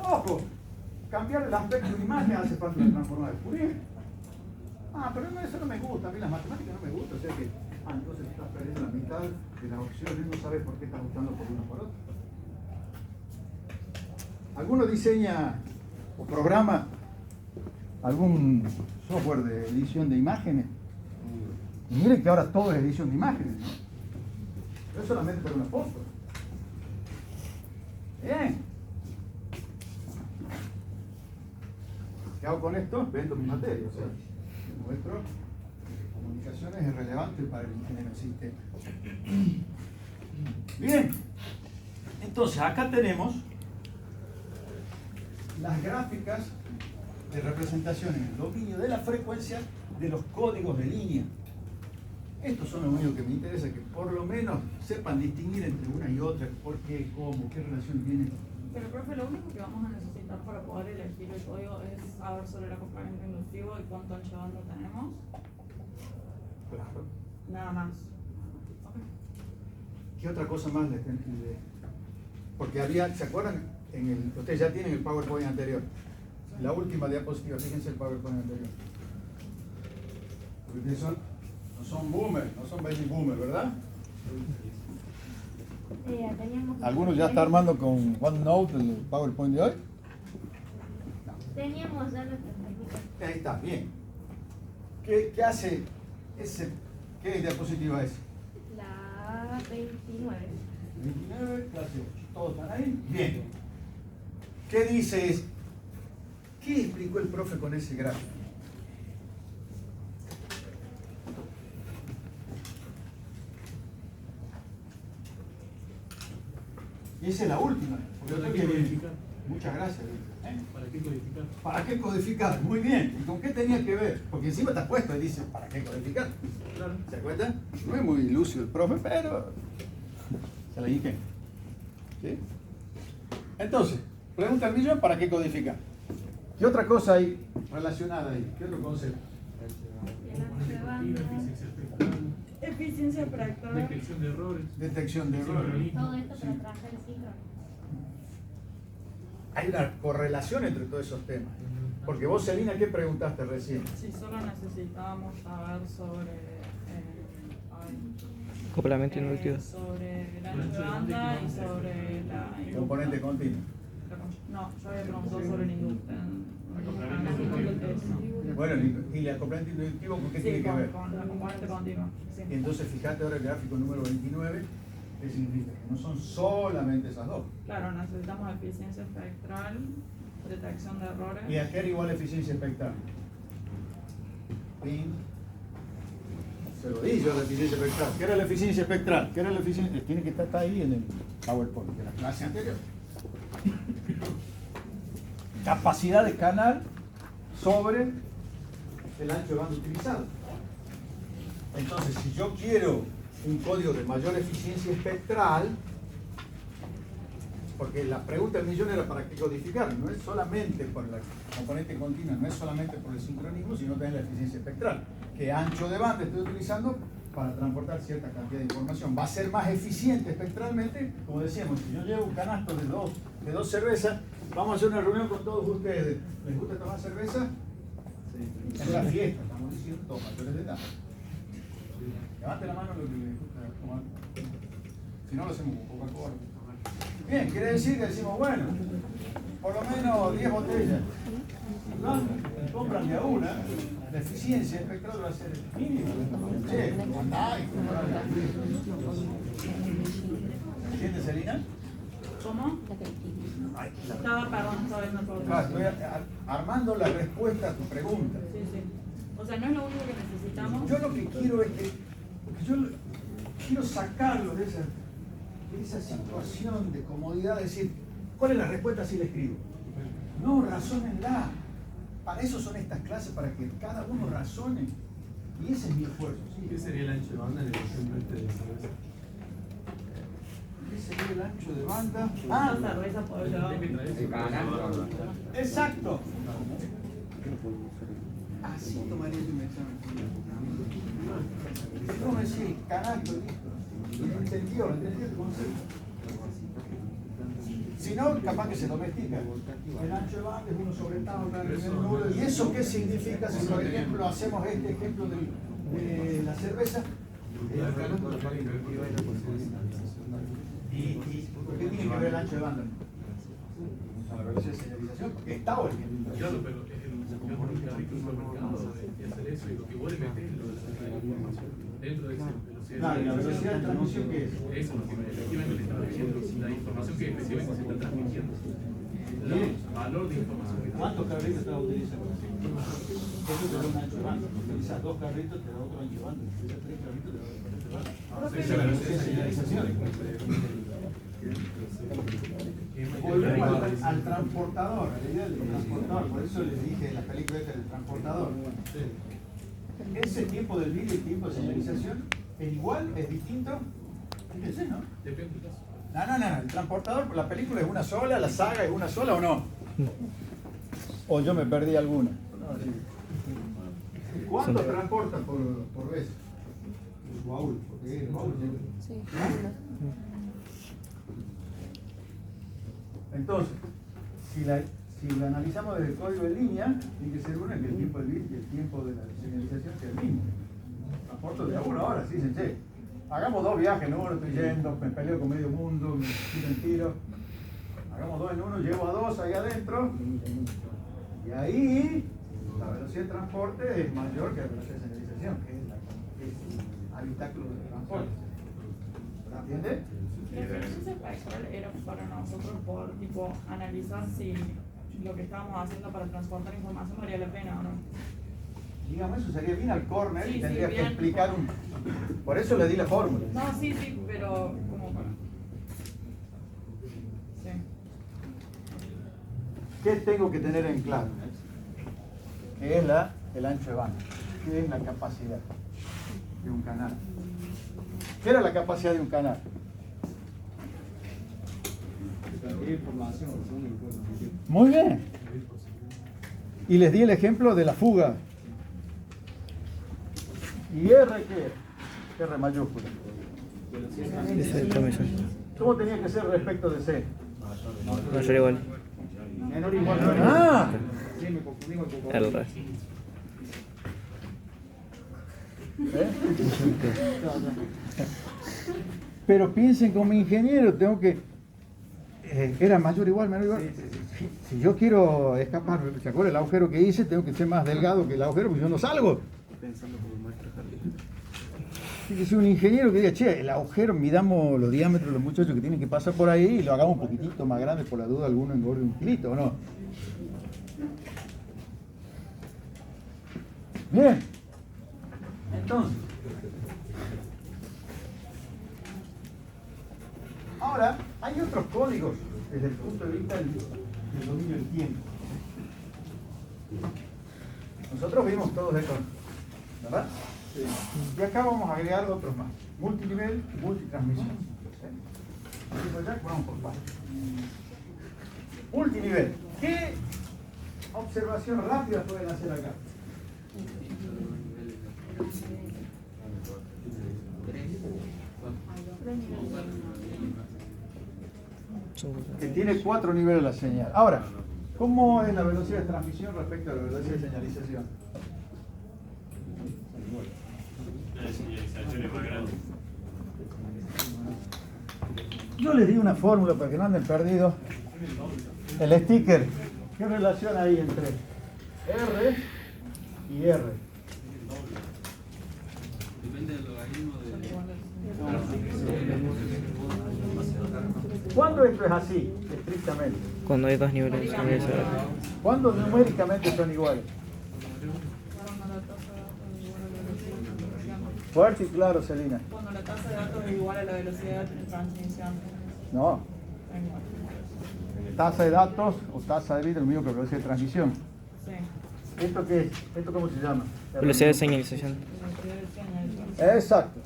¡ojo! Cambiar el aspecto de una imagen hace falta de transformar el Fourier. Pero no, eso no me gusta, a mí las matemáticas no me gustan, o sea que, entonces estás perdiendo la mitad de las opciones, no sabes por qué estás optando por uno o por otro. ¿Alguno diseña o programa algún software de edición de imágenes? Y miren que ahora todo es edición de imágenes, ¿no? Pero es solamente para una foto. Bien. ¿Qué hago con esto? Vendo mi materia, o sea, muestro que comunicaciones es relevante para el ingeniero de sistema. Bien, entonces acá tenemos las gráficas de representación en el dominio de la frecuencia de los códigos de línea. Estos son los únicos que me interesa, que por lo menos sepan distinguir entre una y otra, por qué, cómo, qué relación tienen. Pero, profe, lo único que vamos a necesitar para poder elegir el código es saber sobre el acoplamiento inductivo y cuánto ancho de banda tenemos. Claro. Nada más. ¿Qué otra cosa más les Porque había, ¿se acuerdan? Ustedes ya tienen el PowerPoint anterior. La última diapositiva, fíjense el PowerPoint anterior. Porque no son boomers, no son baby boomers, ¿verdad? ¿Alguno ya está armando con OneNote el PowerPoint de hoy? Teníamos ya nuestras técnicas. Ahí está, bien. ¿Qué hace ese? ¿Qué diapositiva es? La 29. 29, clase 8. ¿Todos están ahí? Bien. ¿Qué dice? ¿Qué explicó el profe con ese gráfico? Y esa es la última. ¿Para qué codificar? Muchas gracias. ¿Para qué codificar? ¿Para qué codificar? Muy bien. ¿Y con qué tenía que ver? Porque encima está puesto y dice, ¿para qué codificar? Claro. ¿Se acuerdan? No es muy lúcido el profe, pero se la dije. ¿Sí? Entonces, pregunta al millón, ¿para qué codificar? ¿Qué otra cosa hay relacionada ahí? ¿Qué otro concepto? Eficiencia espectral. Detección de errores. Detección de errores. Todo esto para trabajar el síncrono. Hay una correlación entre todos esos temas. Porque vos, Selina, ¿qué preguntaste recién? Si solo necesitábamos saber sobre Acoplamiento inductivo. sobre el ancho de banda y sobre la Componente continuo. No, yo había preguntado sobre el inductivo. Bueno, ¿y el acoplamiento inductivo con qué Sí, tiene que ver? con la componente continua. Sí. Y entonces, fíjate ahora el gráfico número 29, ¿qué significa? Que no son solamente esas dos. Claro, necesitamos eficiencia espectral, detección de errores. ¿Y a qué era igual eficiencia espectral? Pin. Se lo di yo la eficiencia espectral. ¿Qué era la eficiencia espectral? ¿Qué era la eficiencia? Tiene que estar ahí en el... PowerPoint de la clase anterior. Capacidad de canal sobre el ancho de banda utilizado. Entonces, si yo quiero un código de mayor eficiencia espectral, porque la pregunta del millón era para qué codificar, no es solamente por la componente continua, no es solamente por el sincronismo, sino también la eficiencia espectral. ¿Qué ancho de banda estoy utilizando para transportar cierta cantidad de información? Va a ser más eficiente espectralmente, como decíamos, si yo llevo un canasto de dos cervezas, vamos a hacer una reunión con todos ustedes. ¿Les gusta tomar cerveza? Sí. Es la fiesta, estamos diciendo todos mayores de edad. Levante la mano lo que les gusta tomar. Si no, lo hacemos con Coca-Cola. Bien, quiere decir que decimos, bueno, por lo menos 10 botellas. Compran de a una, la eficiencia espectral va a ser mínima. Che, andá y comprá. ¿Entiendes, Celina? ¿Cómo? Perdón, estaba viendo el Claro, estoy armando la respuesta a tu pregunta. Sí, sí. O sea, no es lo único que necesitamos. Yo lo que quiero es que yo quiero sacarlo de esa situación de comodidad, de decir, ¿cuál es la respuesta si la escribo? No, razónenla. Para eso son estas clases, para que cada uno razone. Y ese es mi esfuerzo. ¿Sí? ¿Qué sería el ancho de banda en el ejemplo este de cerveza? ¿Qué sería el ancho de banda? Ah, cerveza por llevar. Exacto. Así tomaría yo un examen. ¿Cómo me decís? Canasto, listo. ¿Entendió el concepto? Si no, capaz que se domestica. El ancho de banda es 1 sobre tau, ¿y eso qué significa si, por ejemplo, hacemos este ejemplo de la cerveza? ¿Y por qué tiene que ver el ancho de banda? A la velocidad de señalización, porque está o el que Claro, pero yo por un carrito en supermercado y hacer eso, y lo que vos le metés es lo de la información dentro de esa velocidad. Claro, ¿y la velocidad de transmisión qué es? Eso, lo que efectivamente le está diciendo, la información que efectivamente se está transmitiendo. El valor de información que está. ¿Cuántos carritos estás utilizando? Eso te da un ancho de banda. Utilizas 2 carritos, te da otro ancho de banda. Utilizas 3 carritos, te da otro ancho de banda. Esa es la velocidad de señalización. Volvemos al transportador, a la idea del transportador. Por eso les dije en la película esta del transportador. Ese tiempo del vídeo y el tiempo de señalización es igual, es distinto. Fíjense, ¿no? Depende del caso. No. El transportador, la película es una sola, la saga es una sola o no. O yo me perdí alguna. ¿Cuánto transporta por vez? El baúl, porque el baúl Sí. Entonces, si lo analizamos desde el código en línea, tiene que ser una que el tiempo del bit y el tiempo de la señalización sea el mismo. Transporto de a 1 hora, sí, dicen, che, hagamos 2 viajes en uno, estoy yendo, me peleo con medio mundo, me tiro en tiro. Hagamos 2 en uno, llevo a 2 ahí adentro. Y ahí la velocidad de transporte es mayor que la velocidad de señalización, que es el habitáculo de transporte. ¿Entiendes? La eficiencia espectral era para nosotros por tipo analizar si lo que estábamos haciendo para transportar información valía la pena o no. Digamos, eso sería bien al corner y Sí, tendría que bien. explicar un... Por eso le di la fórmula. No, sí, pero como para. Sí. ¿Qué tengo que tener en claro? ¿Qué es el ancho de banda? ¿Qué es la capacidad de un canal? ¿Qué era la capacidad de un canal? Muy bien. Y les di el ejemplo de la fuga. ¿Y R qué es? R mayúscula. ¿Cómo tenía que ser respecto de C? Mayor igual. Menor o igual. ¡Ah! Sí, me confundí con tu El resto. Pero piensen como ingeniero, tengo que... era mayor igual, menor igual. Si yo quiero escapar, ¿se acuerdan el agujero que hice? Tengo que ser más delgado que el agujero porque yo no salgo. Tiene que ser un ingeniero que diga, che, el agujero, midamos los diámetros de los muchachos que tienen que pasar por ahí y lo hagamos un poquitito más grande por la duda alguno engorde un kilito, ¿o no? Bien. Entonces, Ahora, hay otros códigos desde el punto de vista del dominio del tiempo. Nosotros vimos todos estos, ¿verdad? Sí. Y acá vamos a agregar otros más. Multinivel, multitransmisión. ¿Sí? Ya, vamos por partes. Multinivel. ¿Qué observación rápida pueden hacer acá? Que tiene 4 niveles la señal. Ahora, ¿cómo es la velocidad de transmisión respecto a la velocidad de señalización? La señalización es más grande. Yo les di una fórmula para que no anden perdidos. El sticker. ¿Qué relación hay entre R y R? Depende del logaritmo de... ¿Cuándo esto es así, estrictamente? Cuando hay dos niveles de señalización. ¿Cuándo numéricamente son iguales? Fuerte y claro, Celina. Cuando la tasa de datos es igual a la velocidad de transmisión. No. Tasa de datos o tasa de bit es lo mismo que velocidad de transmisión. Sí. ¿Esto qué es? ¿Esto cómo se llama? Velocidad de señalización. Velocidad de señalización. Exacto.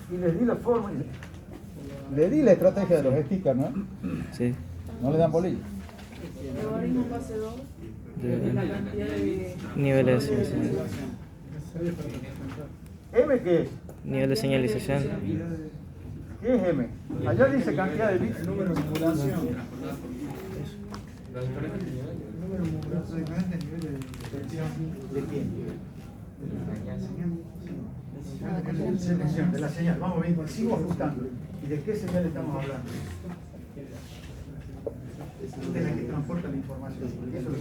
Y les di la forma, le di la estrategia de los stickers, ¿no? Sí. No le dan bolilla. Logaritmo base 2 es la cantidad de Niveles de señalización. ¿M qué es? Nivel de señalización. ¿Qué es M? Allá dice cantidad de bits. Número de simulación. La diferencia de nivel. Los diferentes niveles de detección. ¿De quién? Selección de la señal. Vamos bien, sigo ajustando. ¿Y de qué señal estamos hablando? De la que transporta la información. Eso es lo que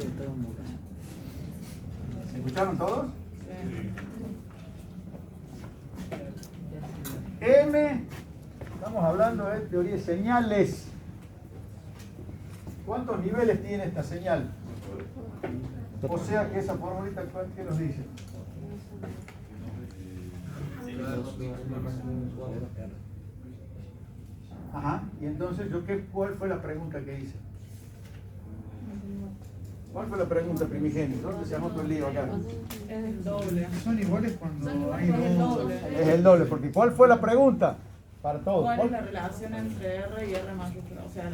¿se escucharon todos? M, estamos hablando de teoría de señales. ¿Cuántos niveles tiene esta señal? O sea que esa formulita, ¿qué nos dice? Ajá, y entonces ¿cuál fue la pregunta que hice? ¿Cuál fue la pregunta primigenia? ¿Dónde se anotó el lío acá? Es el doble. Son iguales cuando hay Es el dos. doble. Es el doble, porque ¿cuál fue la pregunta? Para todos. ¿Cuál es la relación entre R y R mayúscula? O sea,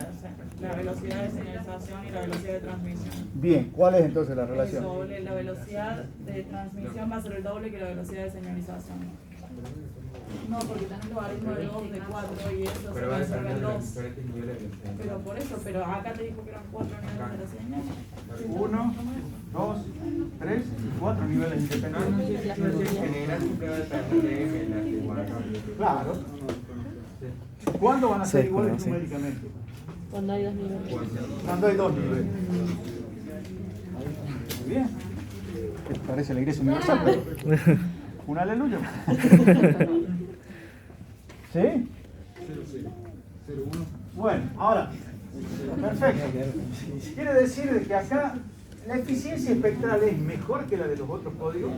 la velocidad de señalización y la velocidad de transmisión. Bien, ¿cuál es entonces la Es relación? doble. La velocidad de transmisión va a ser el doble que la velocidad de señalización. No, porque tenés logaritmo de 2, de 4 y eso se va a hacer el 2. Pero por eso, pero acá te dijo que eran 4 niveles de la señal. 1, 2, 3 y 4 niveles independientes. Claro. ¿Cuándo van a ser Sí, iguales sí. numéricamente? Cuando hay dos niveles. Cuando hay dos niveles. Muy bien. ¿Qué te parece la iglesia universal? Pero un aleluya. ¿Sí? Bueno, ahora. Perfecto. Quiere decir de que acá la eficiencia espectral es mejor que la de los otros códigos.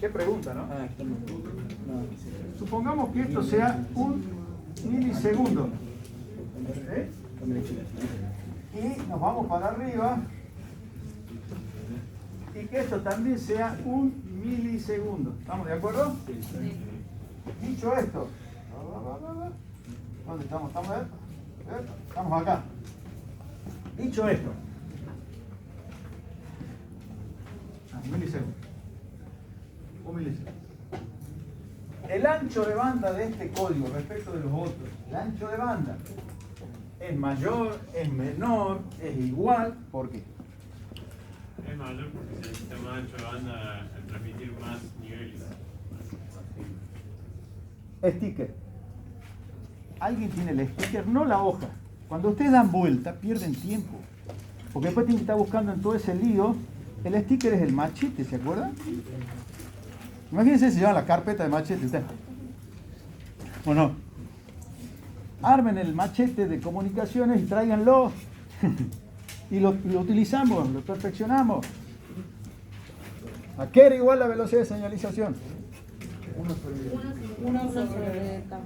Qué pregunta, ¿no? Supongamos que esto sea un milisegundo. ¿Sí? Y nos vamos para arriba. Y que esto también sea un milisegundo. ¿Estamos de acuerdo? Dicho esto, ¿dónde estamos? Estamos acá. Dicho esto, un milisegundo. Un milisegundo. El ancho de banda de este código respecto de los otros, el ancho de banda es mayor, es menor, es igual. ¿Por qué? Es mayor porque se necesita más ancho de banda al transmitir más niveles. Sticker. Alguien tiene el sticker, no la hoja. Cuando ustedes dan vuelta, pierden tiempo. Porque después tienen que estar buscando en todo ese lío. El sticker es el machete, ¿se acuerdan? Imagínense si llevan la carpeta de machete ustedes. ¿O no? Armen el machete de comunicaciones y tráiganlo. Y lo utilizamos, lo perfeccionamos. ¿A qué era igual la velocidad de señalización? 1 sobre tau.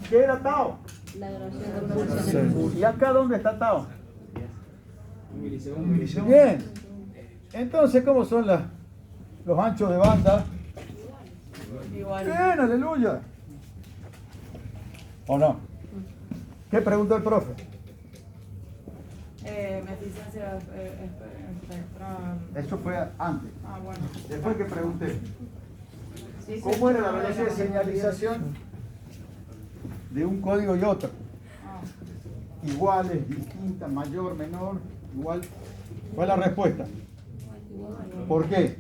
¿Qué era tau? La velocidad del pulso en el pulso. ¿Y acá dónde está tau? Un milisegundo. Bien. Entonces, ¿cómo son los anchos de banda? Igual. Bien, aleluya. ¿O no? ¿Qué preguntó el profe? Mi eficiencia espectral. Eso fue antes. Ah, bueno. Después que pregunté, Sí, ¿cómo sí, era la no, velocidad de no, señalización de un código y otro? Ah, Iguales, distintas, mayor, menor, igual. ¿Cuál es la respuesta? ¿Por qué?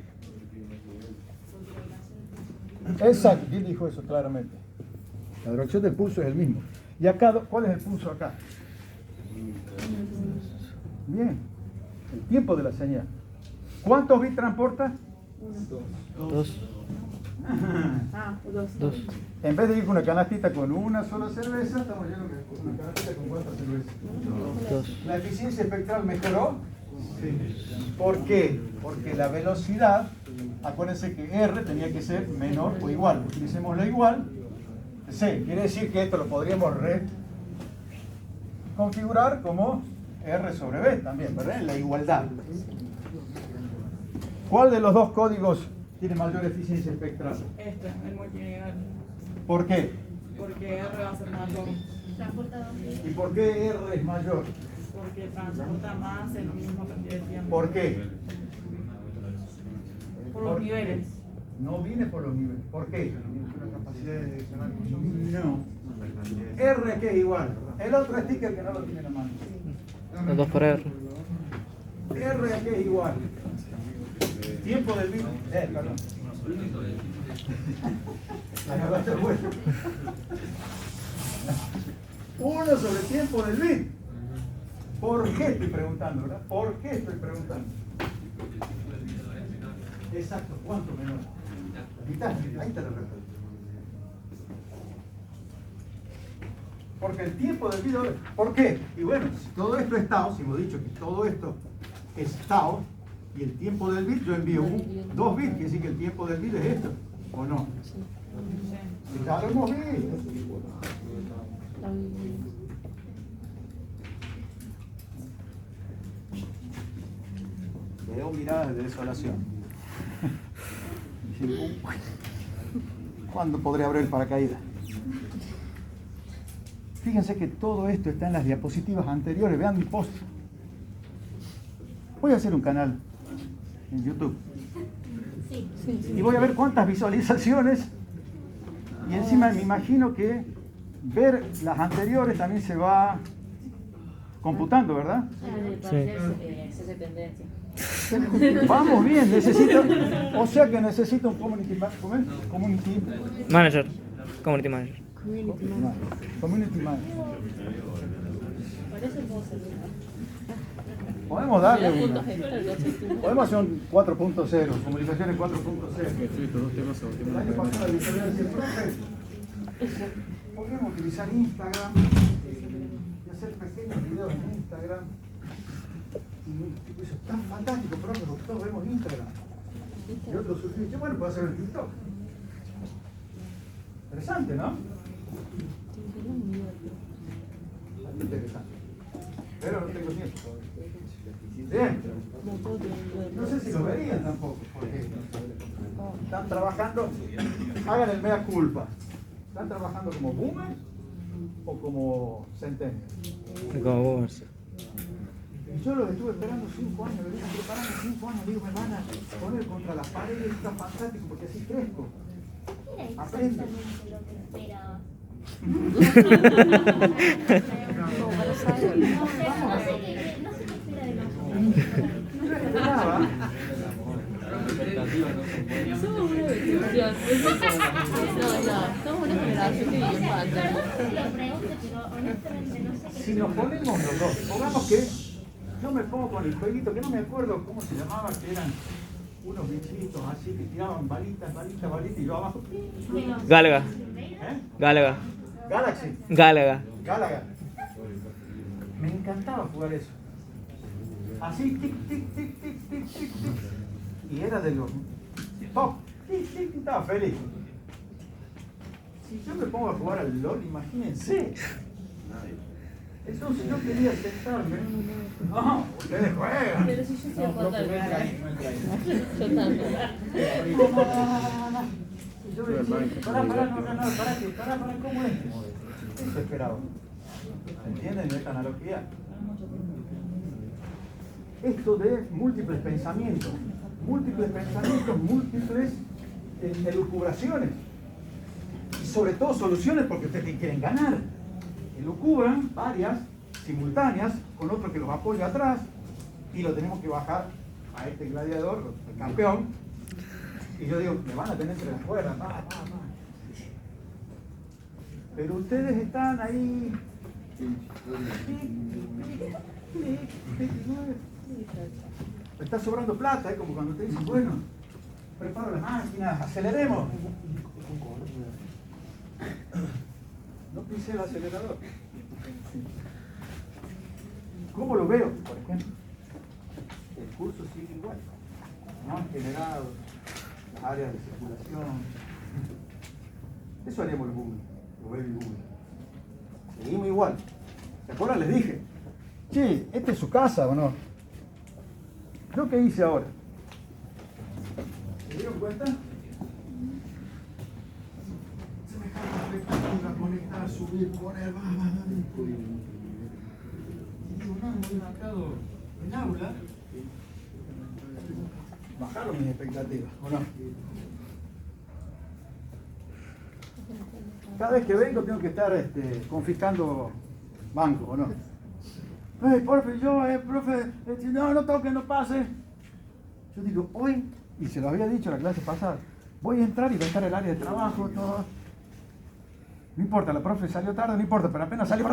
Exacto, ¿quién dijo eso claramente? La dirección del pulso es el mismo. ¿Y acá, cuál es el pulso acá? Bien, el tiempo de la señal. ¿Cuántos bits transporta? 2. ah, 2. 2. En vez de ir con una canastita con una sola cerveza, estamos yendo con una canastita con cuántas cervezas. 2. ¿La eficiencia espectral mejoró? Sí. ¿Por qué? Porque la velocidad, acuérdense que R tenía que ser menor o igual. Utilicemos la igual. C, quiere decir que esto lo podríamos reconfigurar como R sobre B también, ¿verdad? En la igualdad. ¿Cuál de los dos códigos tiene mayor eficiencia espectral? El multinivel. ¿Por qué? Porque R va a ser mayor. Transporta 2 bits. ¿Y por qué R es mayor? Porque transporta más en la misma cantidad de tiempo. ¿Por qué? Por los niveles. No viene por los niveles. ¿Por qué? No. R que es igual. El otro sticker que no lo tiene en la mano. 2 por R. R que es igual. Tiempo del bit. Perdón. Agarraste el vuelo. 1 sobre tiempo del bit. ¿Por qué estoy preguntando, verdad? ¿Por qué estoy preguntando? Exacto, ¿cuánto menor? Mitad, ahí está la respuesta. Porque el tiempo del bit, ¿por qué? Y bueno, si todo esto es tau, si hemos dicho que todo esto es tau, y el tiempo del bit, yo envío 2 bits, quiere decir que el tiempo del bit es esto, ¿o no? Ya lo hemos visto. Veo miradas de desolación. ¿Cuándo podré abrir el paracaídas? Fíjense que todo esto está en las diapositivas anteriores. Vean mi post. Voy a hacer un canal en YouTube. Y voy a ver cuántas visualizaciones. Y encima me imagino que ver las anteriores también se va computando, ¿verdad? Exceso de tendencia. Vamos bien, necesito, o sea que necesito un community manager. Community manager. Community manager. Podemos darle una. Podemos hacer un 4.0, comunicaciones 4.0. El año pasado la diferencia del profe. Podríamos utilizar Instagram y hacer pequeños videos en Instagram. Y eso es tan fantástico, profe, porque todos vemos Instagram. Y otros sugieren, bueno, puedo hacer el TikTok. Interesante, ¿no? Interesante. Pero no tengo tiempo. Bien. No sé si lo verían tampoco, porque están trabajando, hagan el mea culpa. ¿Están trabajando como boomers o como centennials? Como boomers. Y yo los estuve esperando 5 años, me vienen preparando 5 años, digo, me van a poner contra las paredes, está fantástico, porque así crezco. Era Aprende. exactamente lo que esperaba. No sé qué espera de nosotros. Yo esperaba. Somos una bendición. No, somos una generación que vive mal. Lo pregunto, pero honestamente no sé qué. Si nos ponemos los dos, pongamos que yo me pongo con el jueguito, que no me acuerdo cómo se llamaba, que eran unos bichitos así que tiraban balitas, y yo abajo. Gálaga. ¿Eh? Gálaga. Galaxy. Gálaga. Gálaga. Me encantaba jugar eso. Así, tic, tic, tic, tic, tic, tic, tic. y era de los top. Y estaba feliz. Si yo me pongo a jugar al LOL, imagínense. Entonces yo quería sentarme. No, ustedes juegan. Pero si yo sé jugar al Yo también. Y yo le decía, pará, ¿cómo es? Eso esperaba. ¿Entienden esta analogía? Esto de múltiples pensamientos, múltiples elucubraciones. Y sobre todo soluciones porque ustedes quieren ganar. Elucubran varias, simultáneas, con otro que los apoya atrás, y lo tenemos que bajar a este gladiador, el campeón. Y yo digo, me van a tener entre las cuerdas, pero ustedes están ahí. Me está sobrando plata, como cuando te dicen, bueno, preparo las máquinas, aceleremos. No pisé el acelerador. ¿Cómo lo veo? Por ejemplo, el curso sigue igual. No han generado las áreas de circulación. Eso haríamos los Google, los Baby Google. Seguimos igual. ¿Se acuerdan? Les dije, che, ¿esta es su casa o no? ¿Yo qué hice ahora? ¿Se dieron cuenta? Conectar, subir, poner, y digo, no han modificado el aula. Bajaron mis expectativas, ¿o no? Cada vez que vengo tengo que estar confiscando bancos, ¿o no? Profe, no toque, no pase. Yo digo, hoy, y se lo había dicho en la clase pasada, voy a entrar y va a estar el área de trabajo, todo. No importa, la profe salió tarde, no importa, pero apenas salió,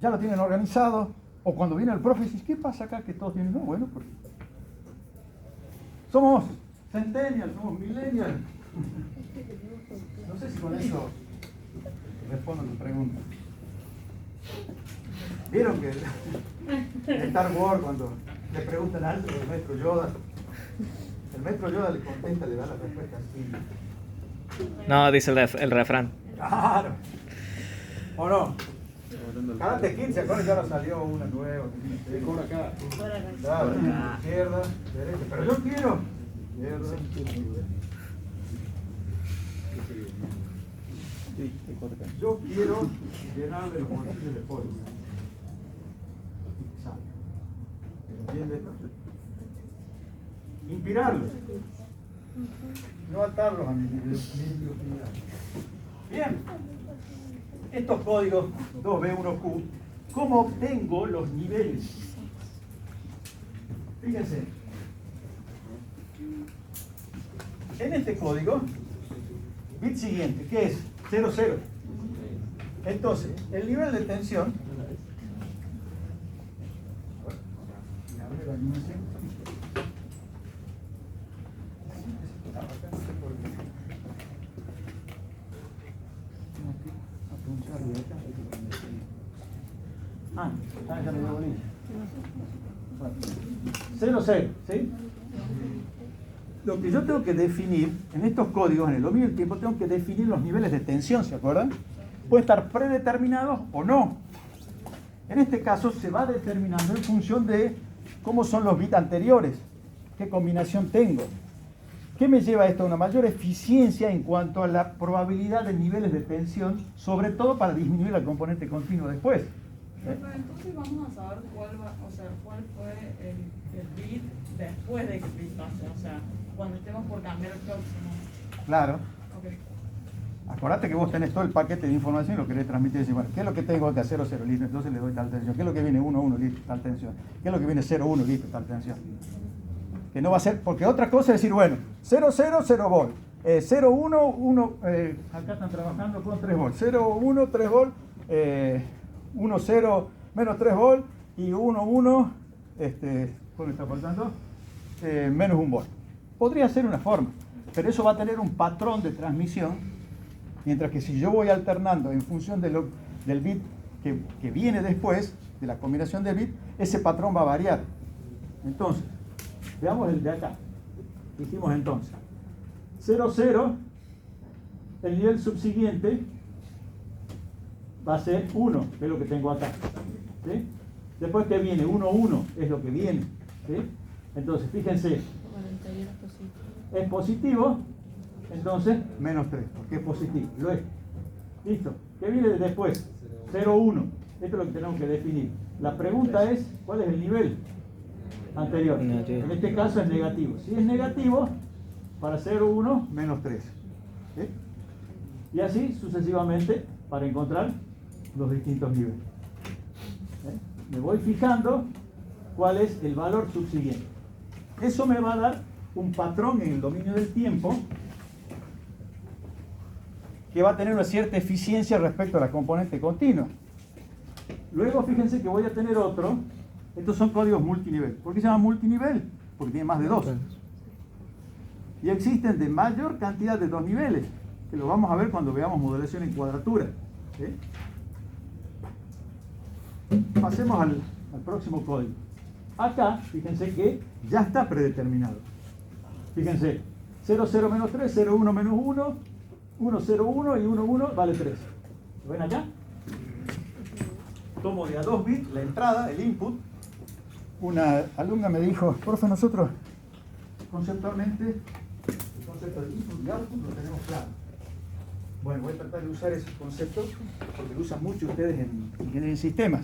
ya lo tienen organizado. O cuando viene el profe, dices, ¿qué pasa acá? Que todos tienen, no, bueno, pues somos centennials, somos millennials. No sé si con eso respondo a tu pregunta. ¿Vieron que en Star Wars cuando le preguntan algo al maestro Yoda, el maestro Yoda le contesta, le da la respuesta así? No, dice el refrán. Claro. ¿O no? Karate Kid, ¿se acuerdan? Ya ahora salió una nueva. Cobra acá. Claro, izquierda, derecha. Pero yo quiero. Izquierda. Yo quiero llenarle los bolsillos de polvo. ¿Entiendes? Inspirarlos. No atarlos a mi bibliografía. Bien. Estos códigos 2B1Q, ¿cómo obtengo los niveles? Fíjense. En este código, bit siguiente, ¿qué es? 00. Entonces, el nivel de tensión. Ya me dio bolilla. Bueno, 0,0, ¿sí? Lo que yo tengo que definir en estos códigos, en el dominio del tiempo, tengo que definir los niveles de tensión, ¿se acuerdan? Pueden estar predeterminados o no. En este caso se va determinando en función de cómo son los bits anteriores, qué combinación tengo. ¿Qué me lleva a esto? A una mayor eficiencia en cuanto a la probabilidad de niveles de tensión, sobre todo para disminuir la componente continua después. Pero entonces vamos a saber cuál fue el bit después de que pintase, o sea, cuando estemos por cambiar el próximo. Claro. Okay. Acordate que vos tenés todo el paquete de información y lo querés transmitir y decir, bueno, ¿qué es lo que tengo que hacer? 0, listo, entonces le doy tal tensión. ¿Qué es lo que viene 1, listo, tal tensión? ¿Qué es lo que viene 0, 1, listo, tal tensión? Que no va a ser, porque otra cosa es decir, bueno, 0, volt, 0, 1, acá están trabajando con 3 volt, 0, 1, 3 volt, 1, 0, menos 3 volt, y 1, 1, ¿cuál está faltando? Menos 1 volt. Podría ser una forma, pero eso va a tener un patrón de transmisión, mientras que si yo voy alternando en función del bit que viene después, de la combinación de bits, ese patrón va a variar. Entonces, veamos el de acá. Dijimos entonces, 0, 0, el nivel subsiguiente va a ser 1, que es lo que tengo acá. ¿Sí? Después que viene 1, 1, es lo que viene. ¿Sí? Entonces, fíjense, 41 es positivo. es positivo, entonces menos 3, porque es positivo, lo es. Listo. ¿Qué viene después? 0, 1. Esto es lo que tenemos que definir. La pregunta es, ¿cuál es el nivel anterior? Negativo. En este caso es negativo. Si es negativo, para 0, 1, menos 3. ¿Sí? Y así sucesivamente para encontrar los distintos niveles. ¿Sí? Me voy fijando cuál es el valor subsiguiente. Eso me va a dar un patrón en el dominio del tiempo que va a tener una cierta eficiencia respecto a la componente continua. Luego fíjense que voy a tener otro. Estos son códigos multinivel. ¿Por qué se llama multinivel? Porque tiene más de 2. Y existen de mayor cantidad de 2 niveles, que lo vamos a ver cuando veamos modelación en cuadratura. ¿Sí? Pasemos al próximo código. Acá, fíjense que ya está predeterminado. Fíjense, 0, 0 menos 3, 0, 1 menos 1, 1, 0, 1 y 1, 1 vale 3. ¿Lo ven acá? Tomo de a 2 bits la entrada, el input. Una alumna me dijo, profe, nosotros conceptualmente el concepto de input y output lo tenemos claro. Bueno, voy a tratar de usar ese concepto porque lo usan mucho ustedes en ingeniería en sistemas,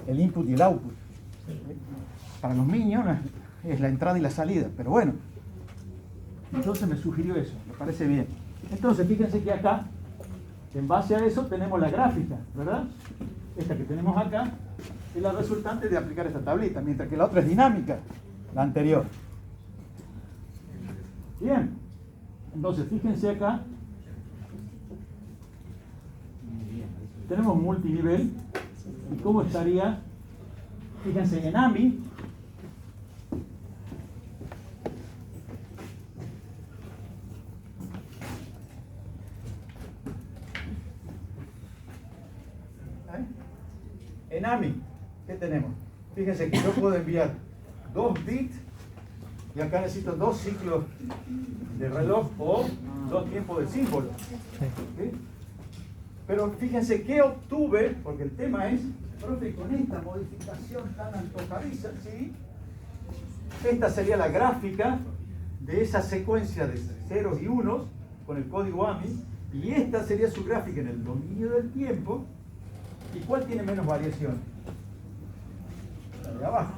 el input y el output. Para los niños es la entrada y la salida, pero bueno. Entonces me sugirió eso, me parece bien. Entonces fíjense que acá, en base a eso, tenemos la gráfica, ¿verdad? Esta que tenemos acá es la resultante de aplicar esta tablita, mientras que la otra es dinámica, la anterior. Bien, entonces fíjense acá, tenemos multinivel, y cómo estaría, fíjense en AMI, en AMI, ¿qué tenemos? Fíjense que yo puedo enviar 2 bits y acá necesito 2 ciclos de reloj o 2 tiempos de símbolo. ¿Sí? Pero fíjense qué obtuve, porque el tema es, profe, con esta modificación tan antojadiza, ¿sí? Esta sería la gráfica de esa secuencia de ceros y unos con el código AMI, y esta sería su gráfica en el dominio del tiempo. ¿Y cuál tiene menos variaciones? La de abajo.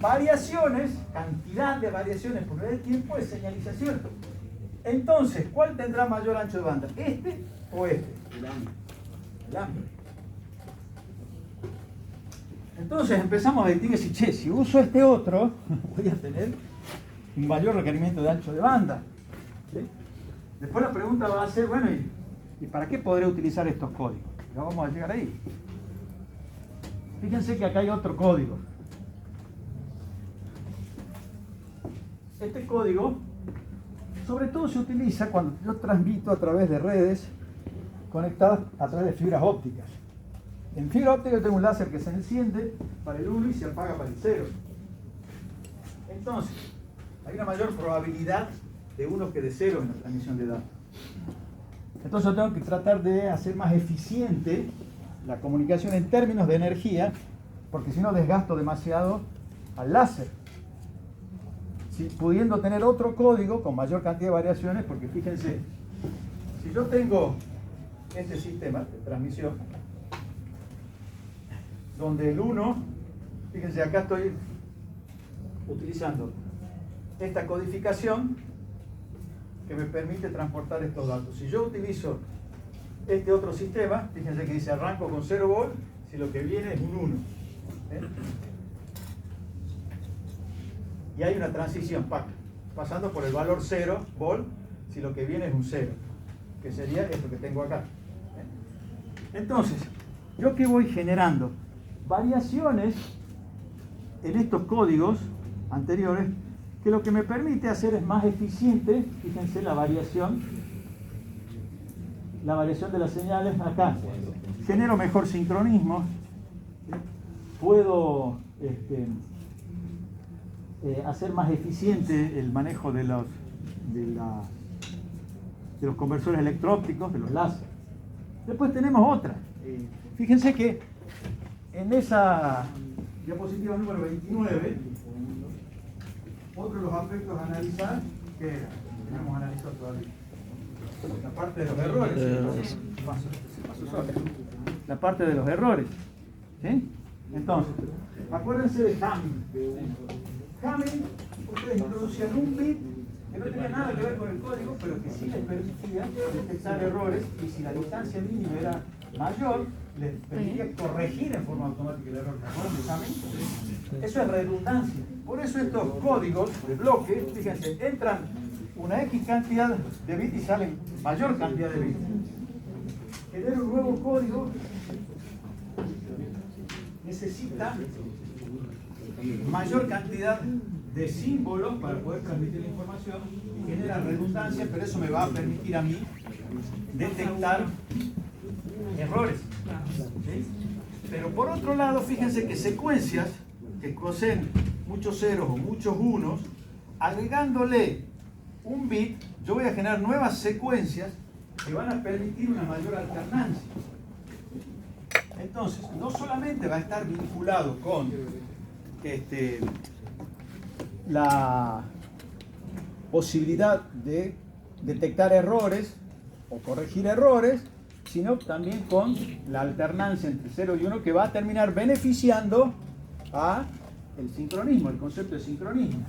Variaciones, cantidad de variaciones por unidad de tiempo es señalización. Entonces, ¿cuál tendrá mayor ancho de banda? ¿Este o este? El AMI. Entonces empezamos a distinguir si, si uso este otro, voy a tener un mayor requerimiento de ancho de banda. ¿Sí? Después la pregunta va a ser, bueno, ¿y para qué podré utilizar estos códigos? Ya vamos a llegar ahí. Fíjense que acá hay otro código. Este código, sobre todo se utiliza cuando yo transmito a través de redes conectadas a través de fibras ópticas. En fibra óptica yo tengo un láser que se enciende para el 1 y se apaga para el 0. Entonces, hay una mayor probabilidad de 1 que de 0 en la transmisión de datos. Entonces yo tengo que tratar de hacer más eficiente la comunicación en términos de energía, porque si no desgasto demasiado al láser. Si, pudiendo tener otro código con mayor cantidad de variaciones, porque fíjense, si yo tengo este sistema de transmisión, donde el 1, fíjense, acá estoy utilizando esta codificación que me permite transportar estos datos. Si yo utilizo este otro sistema, fíjense que dice arranco con 0 volt, si lo que viene es un 1. Y hay una transición, pasando por el valor 0 volt, si lo que viene es un 0, que sería esto que tengo acá. Entonces, ¿yo qué voy generando? Variaciones en estos códigos anteriores, que lo que me permite hacer es más eficiente, fíjense la variación de las señales acá. Genero mejor sincronismo, puedo hacer más eficiente el manejo de los conversores electro-ópticos, de los láser. Después tenemos otra. Fíjense que en esa diapositiva número 29, otro de los aspectos a analizar, que no hemos analizado todavía, la parte de los errores. La parte de los errores. ¿Sí? Entonces, acuérdense de Hamming. Hamming, ustedes introducían un bit que no tenía nada que ver con el código, pero que sí les permitía detectar errores, y si la distancia mínima era mayor, les permitía corregir en forma automática el error. ¿Se acuerdan de Hamming? Eso es redundancia. Por eso estos códigos de bloque, fíjense, entran una X cantidad de bits y salen mayor cantidad de bits. Tener un nuevo código necesita mayor cantidad de símbolos para poder transmitir la información y genera redundancia, pero eso me va a permitir a mí detectar errores. ¿Sí? Pero por otro lado, fíjense que secuencias que poseen muchos ceros o muchos unos, agregándole un bit, yo voy a generar nuevas secuencias que van a permitir una mayor alternancia. Entonces, no solamente va a estar vinculado con la posibilidad de detectar errores o corregir errores, sino también con la alternancia entre 0 y 1 que va a terminar beneficiando a el sincronismo, el concepto de sincronismo.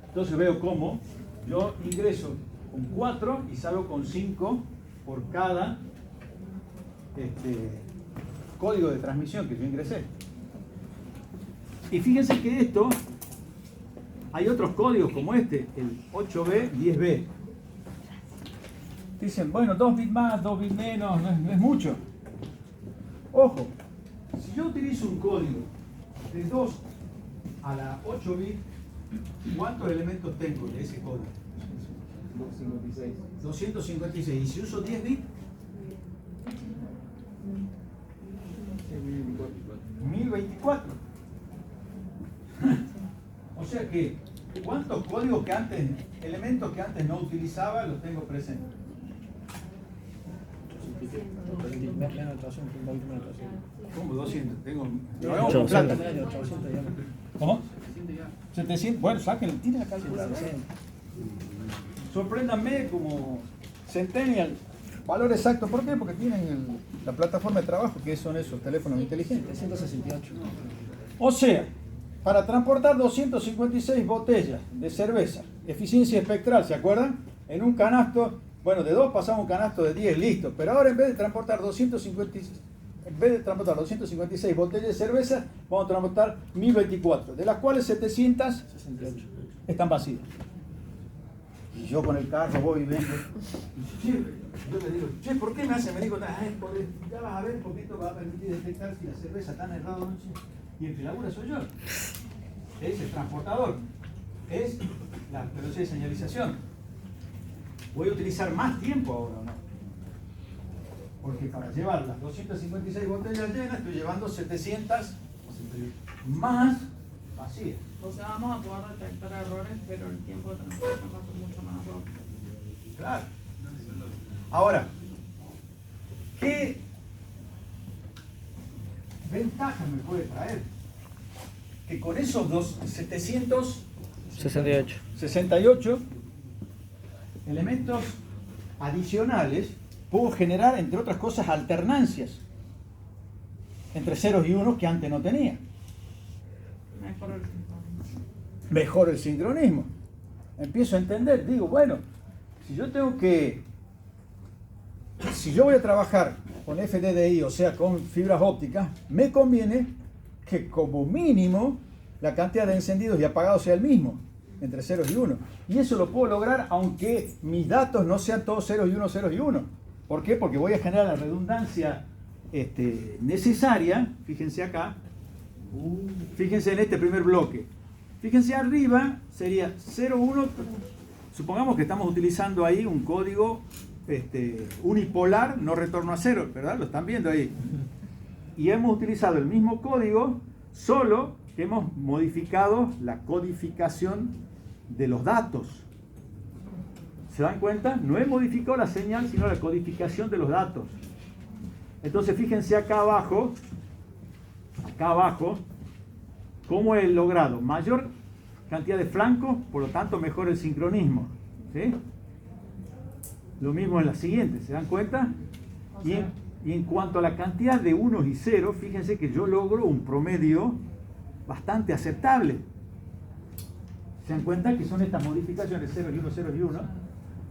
Entonces veo cómo yo ingreso con 4 y salgo con 5 por cada código de transmisión que yo ingresé. Y fíjense que esto, hay otros códigos como este, el 8B, 10B. Dicen, bueno, 2 bits más, 2 bits menos, no es mucho. Ojo, si yo utilizo un código de 2 a la 8 bits, ¿cuántos elementos tengo de ese código? 256. 256. ¿Y si uso 10 bits? 1024. O sea que, ¿cuántos códigos que antes, elementos que antes no utilizaba, los tengo presentes? ¿Cómo 200? Tengo... ¿Cómo? 700. Bueno, sáquenlo, tienen la calculadora. Sorpréndanme como Centennial. Valor exacto, ¿por qué? Porque tienen la plataforma de trabajo, que son esos teléfonos inteligentes. 168. O sea, para transportar 256 botellas de cerveza, eficiencia espectral, ¿se acuerdan? En un canasto, bueno, de 2 pasamos a un canasto de 10, listo. Pero ahora en vez de transportar 256 botellas de cerveza, vamos a transportar 1024, de las cuales 768 están vacías. Y yo con el carro voy y vengo. Yo le digo, che, ¿por qué me hace? Me digo, ya vas a ver, porque esto va a permitir detectar si la cerveza está en el lado 11. Y el que labura soy yo. Es el transportador. Es la velocidad de señalización. Voy a utilizar más tiempo ahora, ¿no? Porque para llevar las 256 botellas llenas, estoy llevando 700 más vacías. O sea, vamos a poder detectar errores, pero el tiempo de transportación va a ser mucho más rápido. Claro. Ahora, ¿qué ventaja me puede traer? Que con esos 768 elementos adicionales puedo generar, entre otras cosas, alternancias entre ceros y unos que antes no tenía. Mejor el sincronismo. Empiezo a entender, digo, bueno, si yo voy a trabajar con FDDI, o sea, con fibras ópticas, me conviene que como mínimo la cantidad de encendidos y apagados sea el mismo, entre ceros y uno. Y eso lo puedo lograr aunque mis datos no sean todos ceros y uno, ceros y uno. ¿Por qué? Porque voy a generar la redundancia necesaria. Fíjense acá. Fíjense en este primer bloque. Fíjense arriba, sería 0, 1. Supongamos que estamos utilizando ahí un código unipolar, no retorno a cero, ¿verdad? Lo están viendo ahí. Y hemos utilizado el mismo código, solo que hemos modificado la codificación de los datos. ¿Se dan cuenta? No he modificado la señal, sino la codificación de los datos. Entonces fíjense acá abajo, cómo he logrado mayor cantidad de flancos, por lo tanto mejor el sincronismo. ¿Sí? Lo mismo en la siguiente, ¿se dan cuenta? Y en cuanto a la cantidad de unos y ceros, fíjense que yo logro un promedio bastante aceptable. ¿Se dan cuenta que son estas modificaciones 0 y 1, 0 y 1?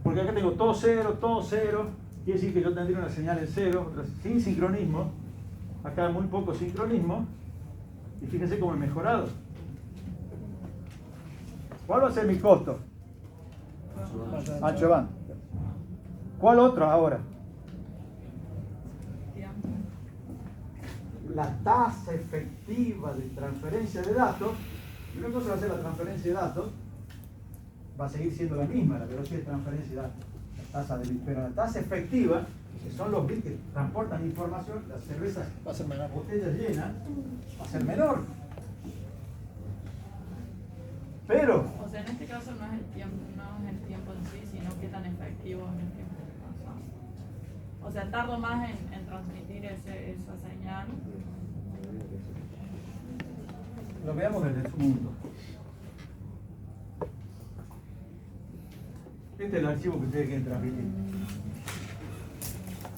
Porque acá tengo todo 0, quiere decir que yo tendría una señal en 0, otra sin sincronismo. Acá muy poco sincronismo. Y fíjense cómo he mejorado. ¿Cuál va a ser mi costo? Ancho de banda. ¿Cuál otro ahora? La tasa efectiva de transferencia de datos. Una cosa va a ser la transferencia de datos, va a seguir siendo la misma, la velocidad de transferencia de datos, la tasa de bits, pero la tasa efectiva, que son los bits que transportan información, las cervezas, Va a ser menor. las botellas llenas, va a ser menor. Pero, O sea, en este caso no es el tiempo en sí, sino qué tan efectivo es el tiempo. O sea, tardo más en transmitir esa señal. lo veamos desde su mundo. Este es el archivo que ustedes quieren transmitir.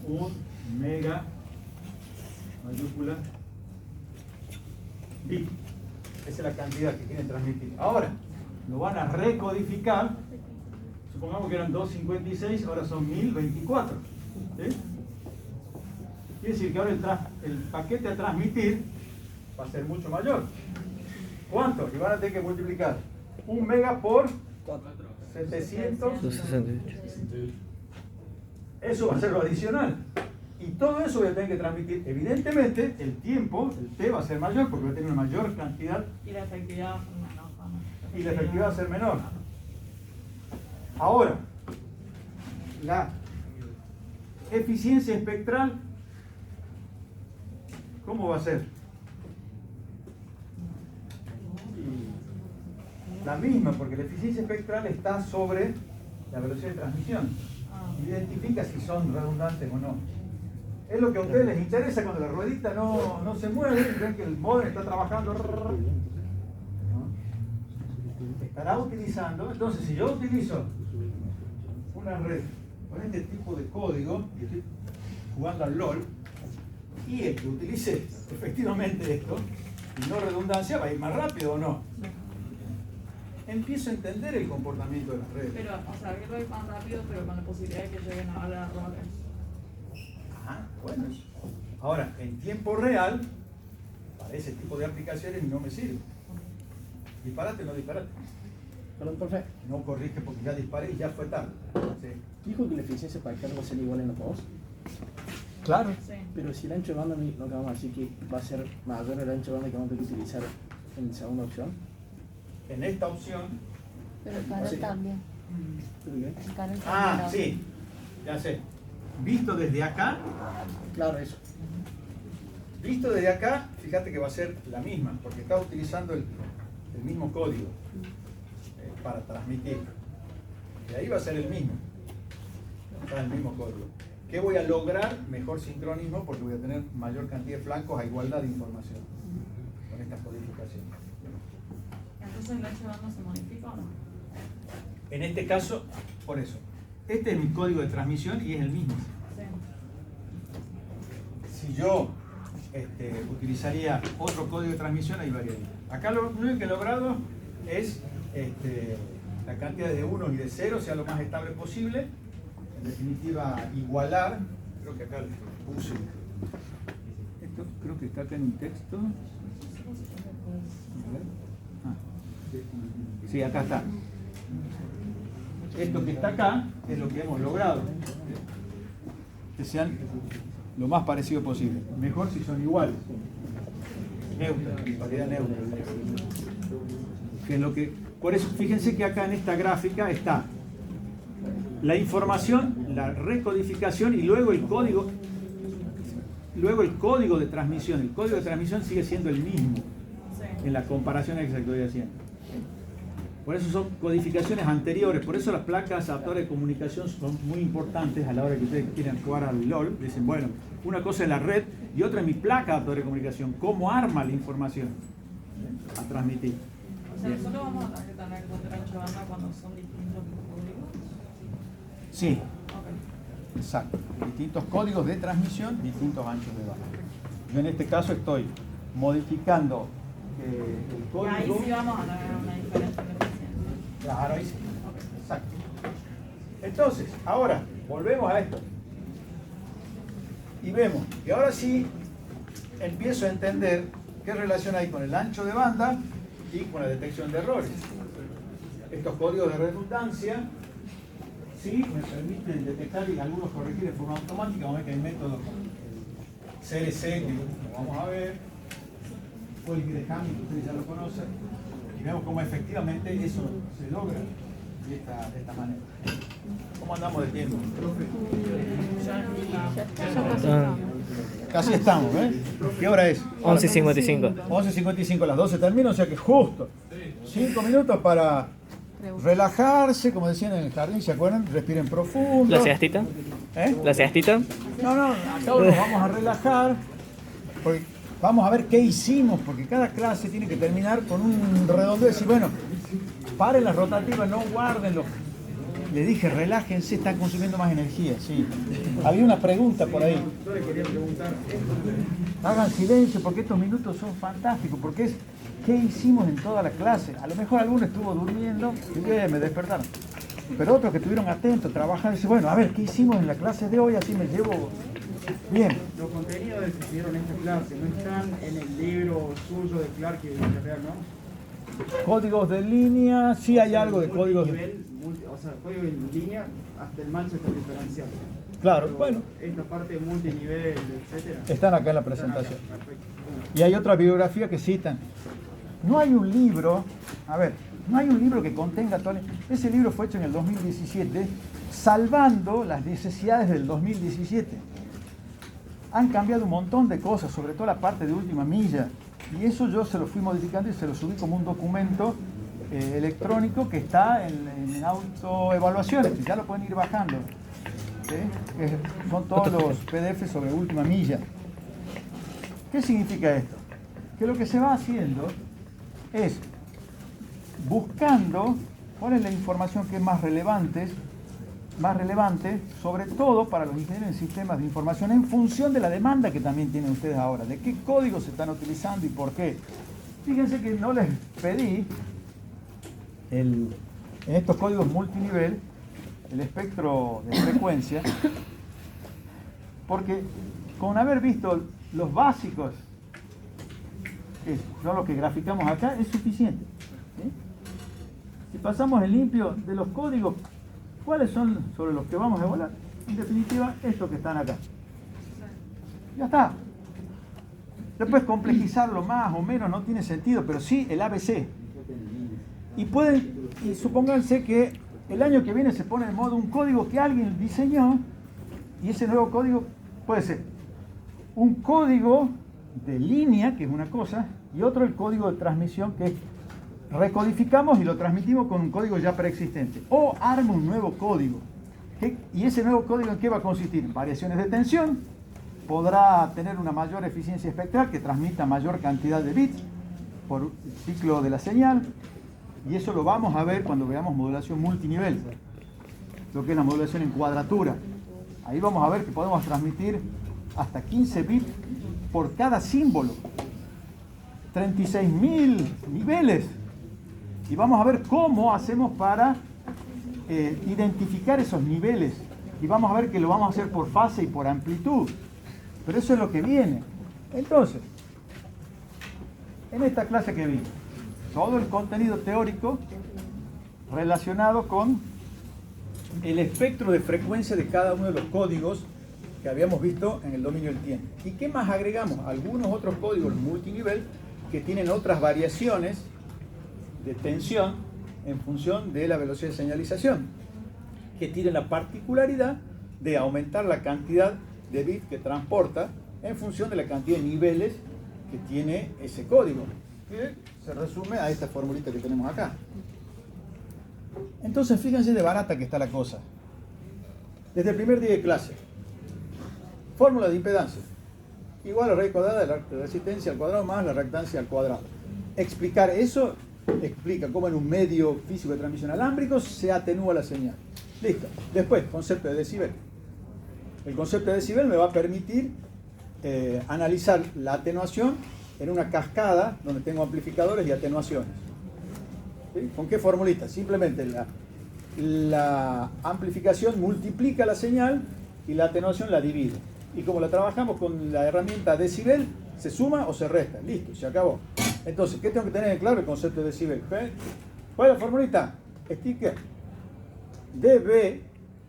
1 mega mayúscula bit. Esa es la cantidad que quieren transmitir. Ahora, lo van a recodificar. Supongamos que eran 256, ahora son 1024. ¿Sí? Quiere decir que ahora el paquete a transmitir va a ser mucho mayor. ¿Cuánto? Y van a tener que multiplicar 1 mega por 768. Eso va a ser lo adicional. Y todo eso voy a tener que transmitir. Evidentemente, el tiempo, el T va a ser mayor porque voy a tener una mayor cantidad. Y la efectividad va a ser menor. Y la efectividad va a ser menor. Ahora, la eficiencia espectral, ¿cómo va a ser? La misma, porque la eficiencia espectral está sobre la velocidad de transmisión. Identifica si son redundantes o no. Es lo que a ustedes les interesa cuando la ruedita no se mueve y ven que el módem está trabajando. Estará utilizando. Entonces, si yo utilizo una red con este tipo de código y estoy jugando al LOL, y el que utilice efectivamente esto y no redundancia, ¿va a ir más rápido o no? Empiezo a entender el comportamiento de las redes. Pero, o sea, que va a ir más rápido, pero con la posibilidad de que lleguen a haber errores. Bueno. Ahora, en tiempo real, para ese tipo de aplicaciones no me sirve. ¿Disparate o no disparate? Perdón, profe. No corrige porque ya disparé y ya fue tarde. ¿Sí? Dijo que la eficiencia para carga va a ser igual en los dos. Claro. Sí. Pero si el ancho de banda no quedamos así, que va a ser mayor el ancho de banda que vamos a tener que utilizar en la segunda opción. En esta opción. Pero el calor también. ¿Pero qué? El calor Ah, también. sí. Ya sé. Visto desde acá. Claro, eso. Visto desde acá, fíjate que va a ser la misma, porque está utilizando el mismo código para transmitir. Y ahí va a ser el mismo. Está el mismo código. ¿Qué voy a lograr? Mejor sincronismo, porque voy a tener mayor cantidad de flancos a igualdad de información con estas codificaciones. Entonces el ancho de banda se modifica o no. En este caso, por eso. Este es mi código de transmisión y es el mismo. Sí. Si yo utilizaría otro código de transmisión, ahí variaría. Acá lo único que he logrado es la cantidad de unos y de ceros sea lo más estable posible. En definitiva, igualar. Creo que acá le puse. Esto creo que está acá en un texto. A ver. Sí, acá está. Esto que está acá es lo que hemos logrado. Que sean lo más parecido posible. Mejor si son iguales. Neutra, paridad neutra. Que es lo que, por eso, fíjense que acá en esta gráfica está la información, la recodificación y luego el código. Luego el código de transmisión. El código de transmisión sigue siendo el mismo. Sí. en la comparación que estoy haciendo. Por eso son codificaciones anteriores, por eso las placas adaptadoras de comunicación son muy importantes a la hora que ustedes quieren jugar al LOL. Dicen, bueno, una cosa es la red y otra es mi placa adaptadora de comunicación, cómo arma la información a transmitir. O sea, nosotros vamos a tener que tener en cuenta el ancho de banda cuando son distintos códigos. Sí, Ok. exacto. Distintos códigos de transmisión, distintos anchos de banda. Yo en este caso estoy modificando el Y código. ahí sí vamos a tener una diferencia en eficiencia. Claro, ahí sí. Exacto. Entonces, ahora, volvemos a esto. Y vemos que ahora sí empiezo a entender qué relación hay con el ancho de banda y con la detección de errores. Estos códigos de redundancia sí me permiten detectar y algunos corregir de forma automática. Vamos a ver que hay métodos como CLC, que lo vamos a ver, Policy de Hamming, que ustedes ya lo conocen, y vemos cómo efectivamente eso se logra de esta manera. ¿Cómo andamos de tiempo? Casi estamos, ¿ves? ¿Qué hora es? 11:55. 11:55, las 12 termina, o sea que justo 5 minutos para relajarse, como decían en el jardín, ¿se acuerdan? Respiren profundo. ¿La siestita? ¿Eh? ¿La siestita? No, acá nos vamos a relajar, porque vamos a ver qué hicimos, porque cada clase tiene que terminar con un redondeo y decir, bueno, paren las rotativas, no guarden los... Le dije, relájense, están consumiendo más energía, sí. Había una pregunta por ahí. Yo le quería preguntar, Hagan silencio porque estos minutos son fantásticos, porque es qué hicimos en toda la clase. A lo mejor alguno estuvo durmiendo y me despertaron. Pero otros que estuvieron atentos, trabajando, dicen, bueno, a ver, ¿qué hicimos en la clase de hoy? Así me llevo bien. los contenidos que se dieron en esta clase no están en el libro suyo de Clark y de Villarreal, ¿no? Códigos de línea, sí hay algo de códigos de... O sea, código en línea hasta el Manchester diferencial. Claro, Pero bueno. esta parte de multinivel, etcétera. Están acá en la presentación. Están acá, perfecto. Y hay otra bibliografía que citan. No hay un libro, a ver, no hay un libro que contenga todo. Ese libro fue hecho en el 2017, salvando las necesidades del 2017. Han cambiado un montón de cosas, sobre todo la parte de última milla. Y eso yo se lo fui modificando y se lo subí como un documento electrónico que está en autoevaluaciones, que ya lo pueden ir bajando. ¿Sí? Son todos los PDF sobre última milla. ¿Qué significa esto? Que lo que se va haciendo es buscando cuál es la información que es más relevante, sobre todo para los ingenieros en sistemas de información, en función de la demanda que también tienen ustedes ahora, de qué códigos se están utilizando y por qué. Fíjense que no les pedí en estos códigos multinivel el espectro de frecuencia, porque con haber visto los básicos, que son los que graficamos acá, es suficiente. ¿Sí? Si pasamos en limpio de los códigos, ¿cuáles son sobre los que vamos a evaluar? En definitiva, estos que están acá. Ya está. Después complejizarlo más o menos no tiene sentido, pero sí el ABC. Y supónganse que el año que viene se pone de moda un código que alguien diseñó, y ese nuevo código puede ser un código de línea, que es una cosa, y otro el código de transmisión, que recodificamos y lo transmitimos con un código ya preexistente. O arma un nuevo código. ¿Y ese nuevo código en qué va a consistir? Variaciones de tensión, podrá tener una mayor eficiencia espectral que transmita mayor cantidad de bits por ciclo de la señal, y eso lo vamos a ver cuando veamos modulación multinivel, lo que es la modulación en cuadratura. Ahí vamos a ver que podemos transmitir hasta 15 bits por cada símbolo, 36.000 niveles, y vamos a ver cómo hacemos para identificar esos niveles, y vamos a ver que lo vamos a hacer por fase y por amplitud, pero eso es lo que viene. Entonces, en esta clase que vimos, todo el contenido teórico relacionado con el espectro de frecuencia de cada uno de los códigos que habíamos visto en el dominio del tiempo. ¿Y qué más agregamos? Algunos otros códigos multinivel que tienen otras variaciones de tensión en función de la velocidad de señalización, que tienen la particularidad de aumentar la cantidad de bits que transporta en función de la cantidad de niveles que tiene ese código. que se resume a esta formulita que tenemos acá. Entonces, fíjense de barata que está la cosa. Desde el primer día de clase, fórmula de impedancia igual a raíz cuadrada de la resistencia al cuadrado más la reactancia al cuadrado. Explicar eso explica cómo en un medio físico de transmisión alámbrico se atenúa la señal. Listo. Después, concepto de decibel. El concepto de decibel me va a permitir analizar la atenuación en una cascada donde tengo amplificadores y atenuaciones. ¿Sí? ¿Con qué formulita? Simplemente la amplificación multiplica la señal y la atenuación la divide. Y como la trabajamos con la herramienta decibel, se suma o se resta. Listo, se acabó. Entonces, ¿qué tengo que tener en claro? El concepto de decibel. ¿Cuál es la formulita? Sticker. dB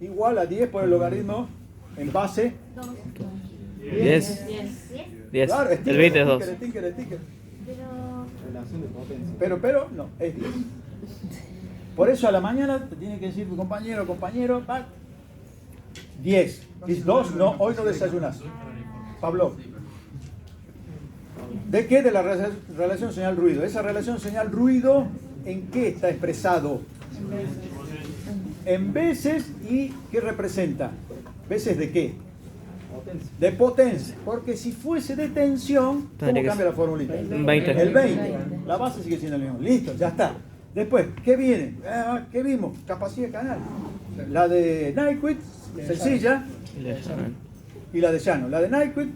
igual a 10 por el logaritmo en base 10. 10. Claro, El bit es 2. Sticker. Relación de potencia. Pero, no, es 10. Por eso a la mañana te tiene que decir tu compañero, va, 10. Dices 2, no, hoy no desayunas. Pablo. ¿De qué? De la relación señal-ruido. Esa relación señal-ruido, ¿en qué está expresado? En veces. ¿Y qué representa? ¿Veces de qué? De potencia. Porque si fuese de tensión, ¿cómo cambia la formulita? 20. El 20. La base sigue siendo el mismo. Listo, ya está. Después, ¿qué viene? ¿Qué vimos? Capacidad de canal. La de Nyquist, sencilla. Y la de Shannon. La de Nyquist,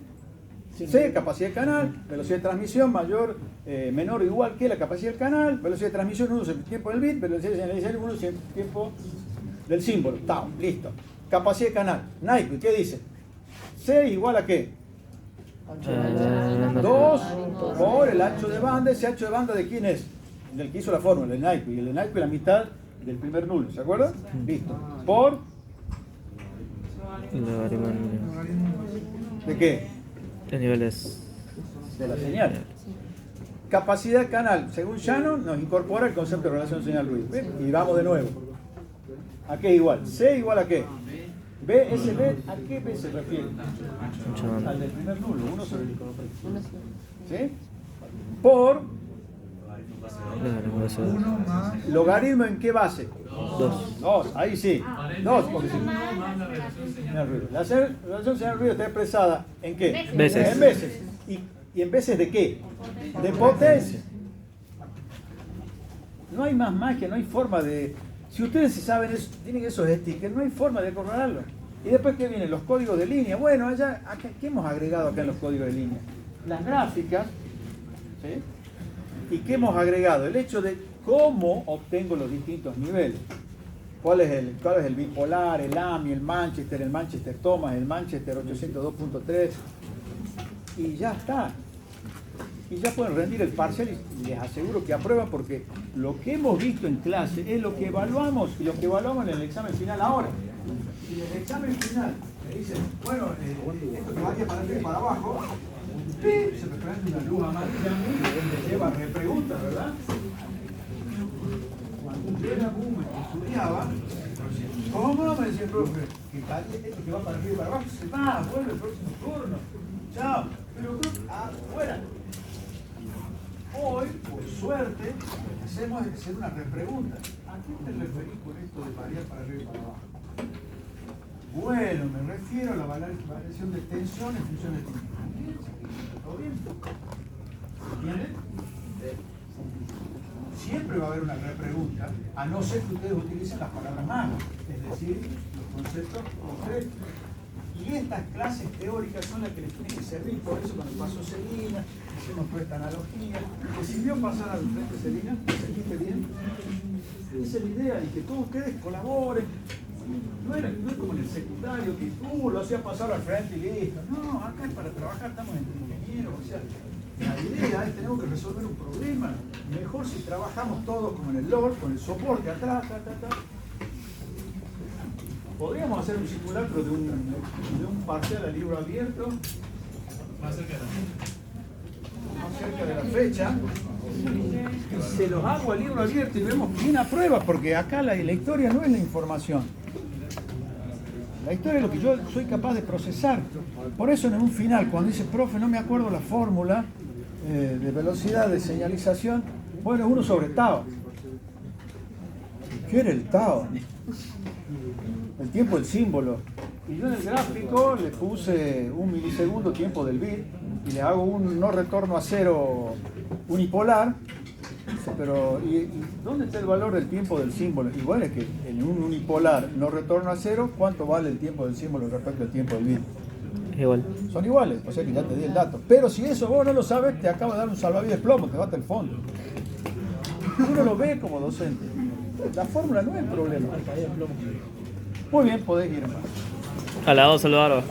C, capacidad de canal, velocidad de transmisión menor o igual que la capacidad del canal, velocidad de transmisión 1 es el tiempo del bit, velocidad de señalización 1 es el tiempo del símbolo. Tao, listo. Capacidad de canal. Nyquist, ¿qué dice? C igual a qué? 2 por el ancho de banda. ¿Ese ancho de banda de quién es? Del que hizo la fórmula, el Nyquist. Y el Nyquist es la mitad del primer nulo, ¿se acuerdan? Listo. Por... ¿De qué? El nivel es... De la señal. Capacidad de canal, según Shannon, nos incorpora el concepto de relación señal-ruido. Y vamos de nuevo. ¿A qué igual? C igual a qué? B, S, B, ¿a qué B se refiere? Al del primer nulo, 1 sobre el ¿sí? Por logaritmo en qué base? 2, ahí sí. 2, porque sí. La relación señal-ruido está expresada ¿en qué? Veces. En veces. ¿Y en veces de qué? De potencia. No hay más magia, no hay forma de... Si ustedes saben eso, tienen esos stickers, no hay forma de corroborarlo. Y después, ¿qué vienen? Los códigos de línea. Bueno, acá, ¿qué hemos agregado acá en los códigos de línea? Las gráficas, ¿sí? ¿Y qué hemos agregado? El hecho de cómo obtengo los distintos niveles. ¿Cuál es el bipolar, el AMI, el Manchester Thomas, el Manchester 802.3? Y ya está. Y ya pueden rendir el parcial y les aseguro que aprueban porque lo que hemos visto en clase es lo que evaluamos y lo que evaluamos en el examen final ahora. Si en el examen final me dicen, bueno, esto que varía para arriba y para abajo, se me prende una luz amarilla y me lleva a repreguntas, ¿verdad? Cuando yo era estudiaba, ¿cómo no me decía el profe? Que esto que va para arriba y para abajo se va, vuelve el próximo turno. Chao. Pero afuera. Hoy, por suerte, hacemos hacer una repregunta. ¿A qué te referís con esto de variar para arriba y para abajo? Bueno, me refiero a la variación de tensión en función de tiempo. ¿Todo bien? ¿Entienden? Siempre va a haber una repregunta, a no ser que ustedes utilicen las palabras magnas, es decir, los conceptos concretos. Y estas clases teóricas son las que les tienen que servir. Por eso cuando pasó Celina, hacemos toda esta analogía. ¿Te sirvió pasar al frente Celina? ¿Te sentiste bien? Esa es la idea, y que todos ustedes colaboren. No es como en el secundario, que tú lo hacías pasar al frente y listo. No, acá es para trabajar, estamos entre ingenieros. O sea, la idea es que tenemos que resolver un problema. Mejor si trabajamos todos como en el LOL, con el soporte atrás, Podríamos hacer un simulacro de un parcial a libro abierto, más cerca de la fecha, y se los hago al libro abierto y vemos quién aprueba, porque acá la historia no es la información. La historia es lo que yo soy capaz de procesar. Por eso en un final, cuando dice, profe, no me acuerdo la fórmula, de velocidad de señalización, bueno, es 1 sobre tau. ¿Qué era el tau? El tiempo del símbolo. Y yo en el gráfico le puse 1 milisegundo tiempo del bit y le hago un no retorno a cero unipolar. Pero, ¿y dónde está el valor del tiempo del símbolo? Y bueno, es que en un unipolar no retorno a cero, ¿cuánto vale el tiempo del símbolo respecto al tiempo del bit? Igual. Son iguales, o sea que ya te di el dato. Pero si eso vos no lo sabes, te acaba de dar un salvavidas plomo, te va hasta el fondo. Uno lo ve como docente. La fórmula no es el problema. Muy bien, podés ir, hermano. Hola, vamos a saludar.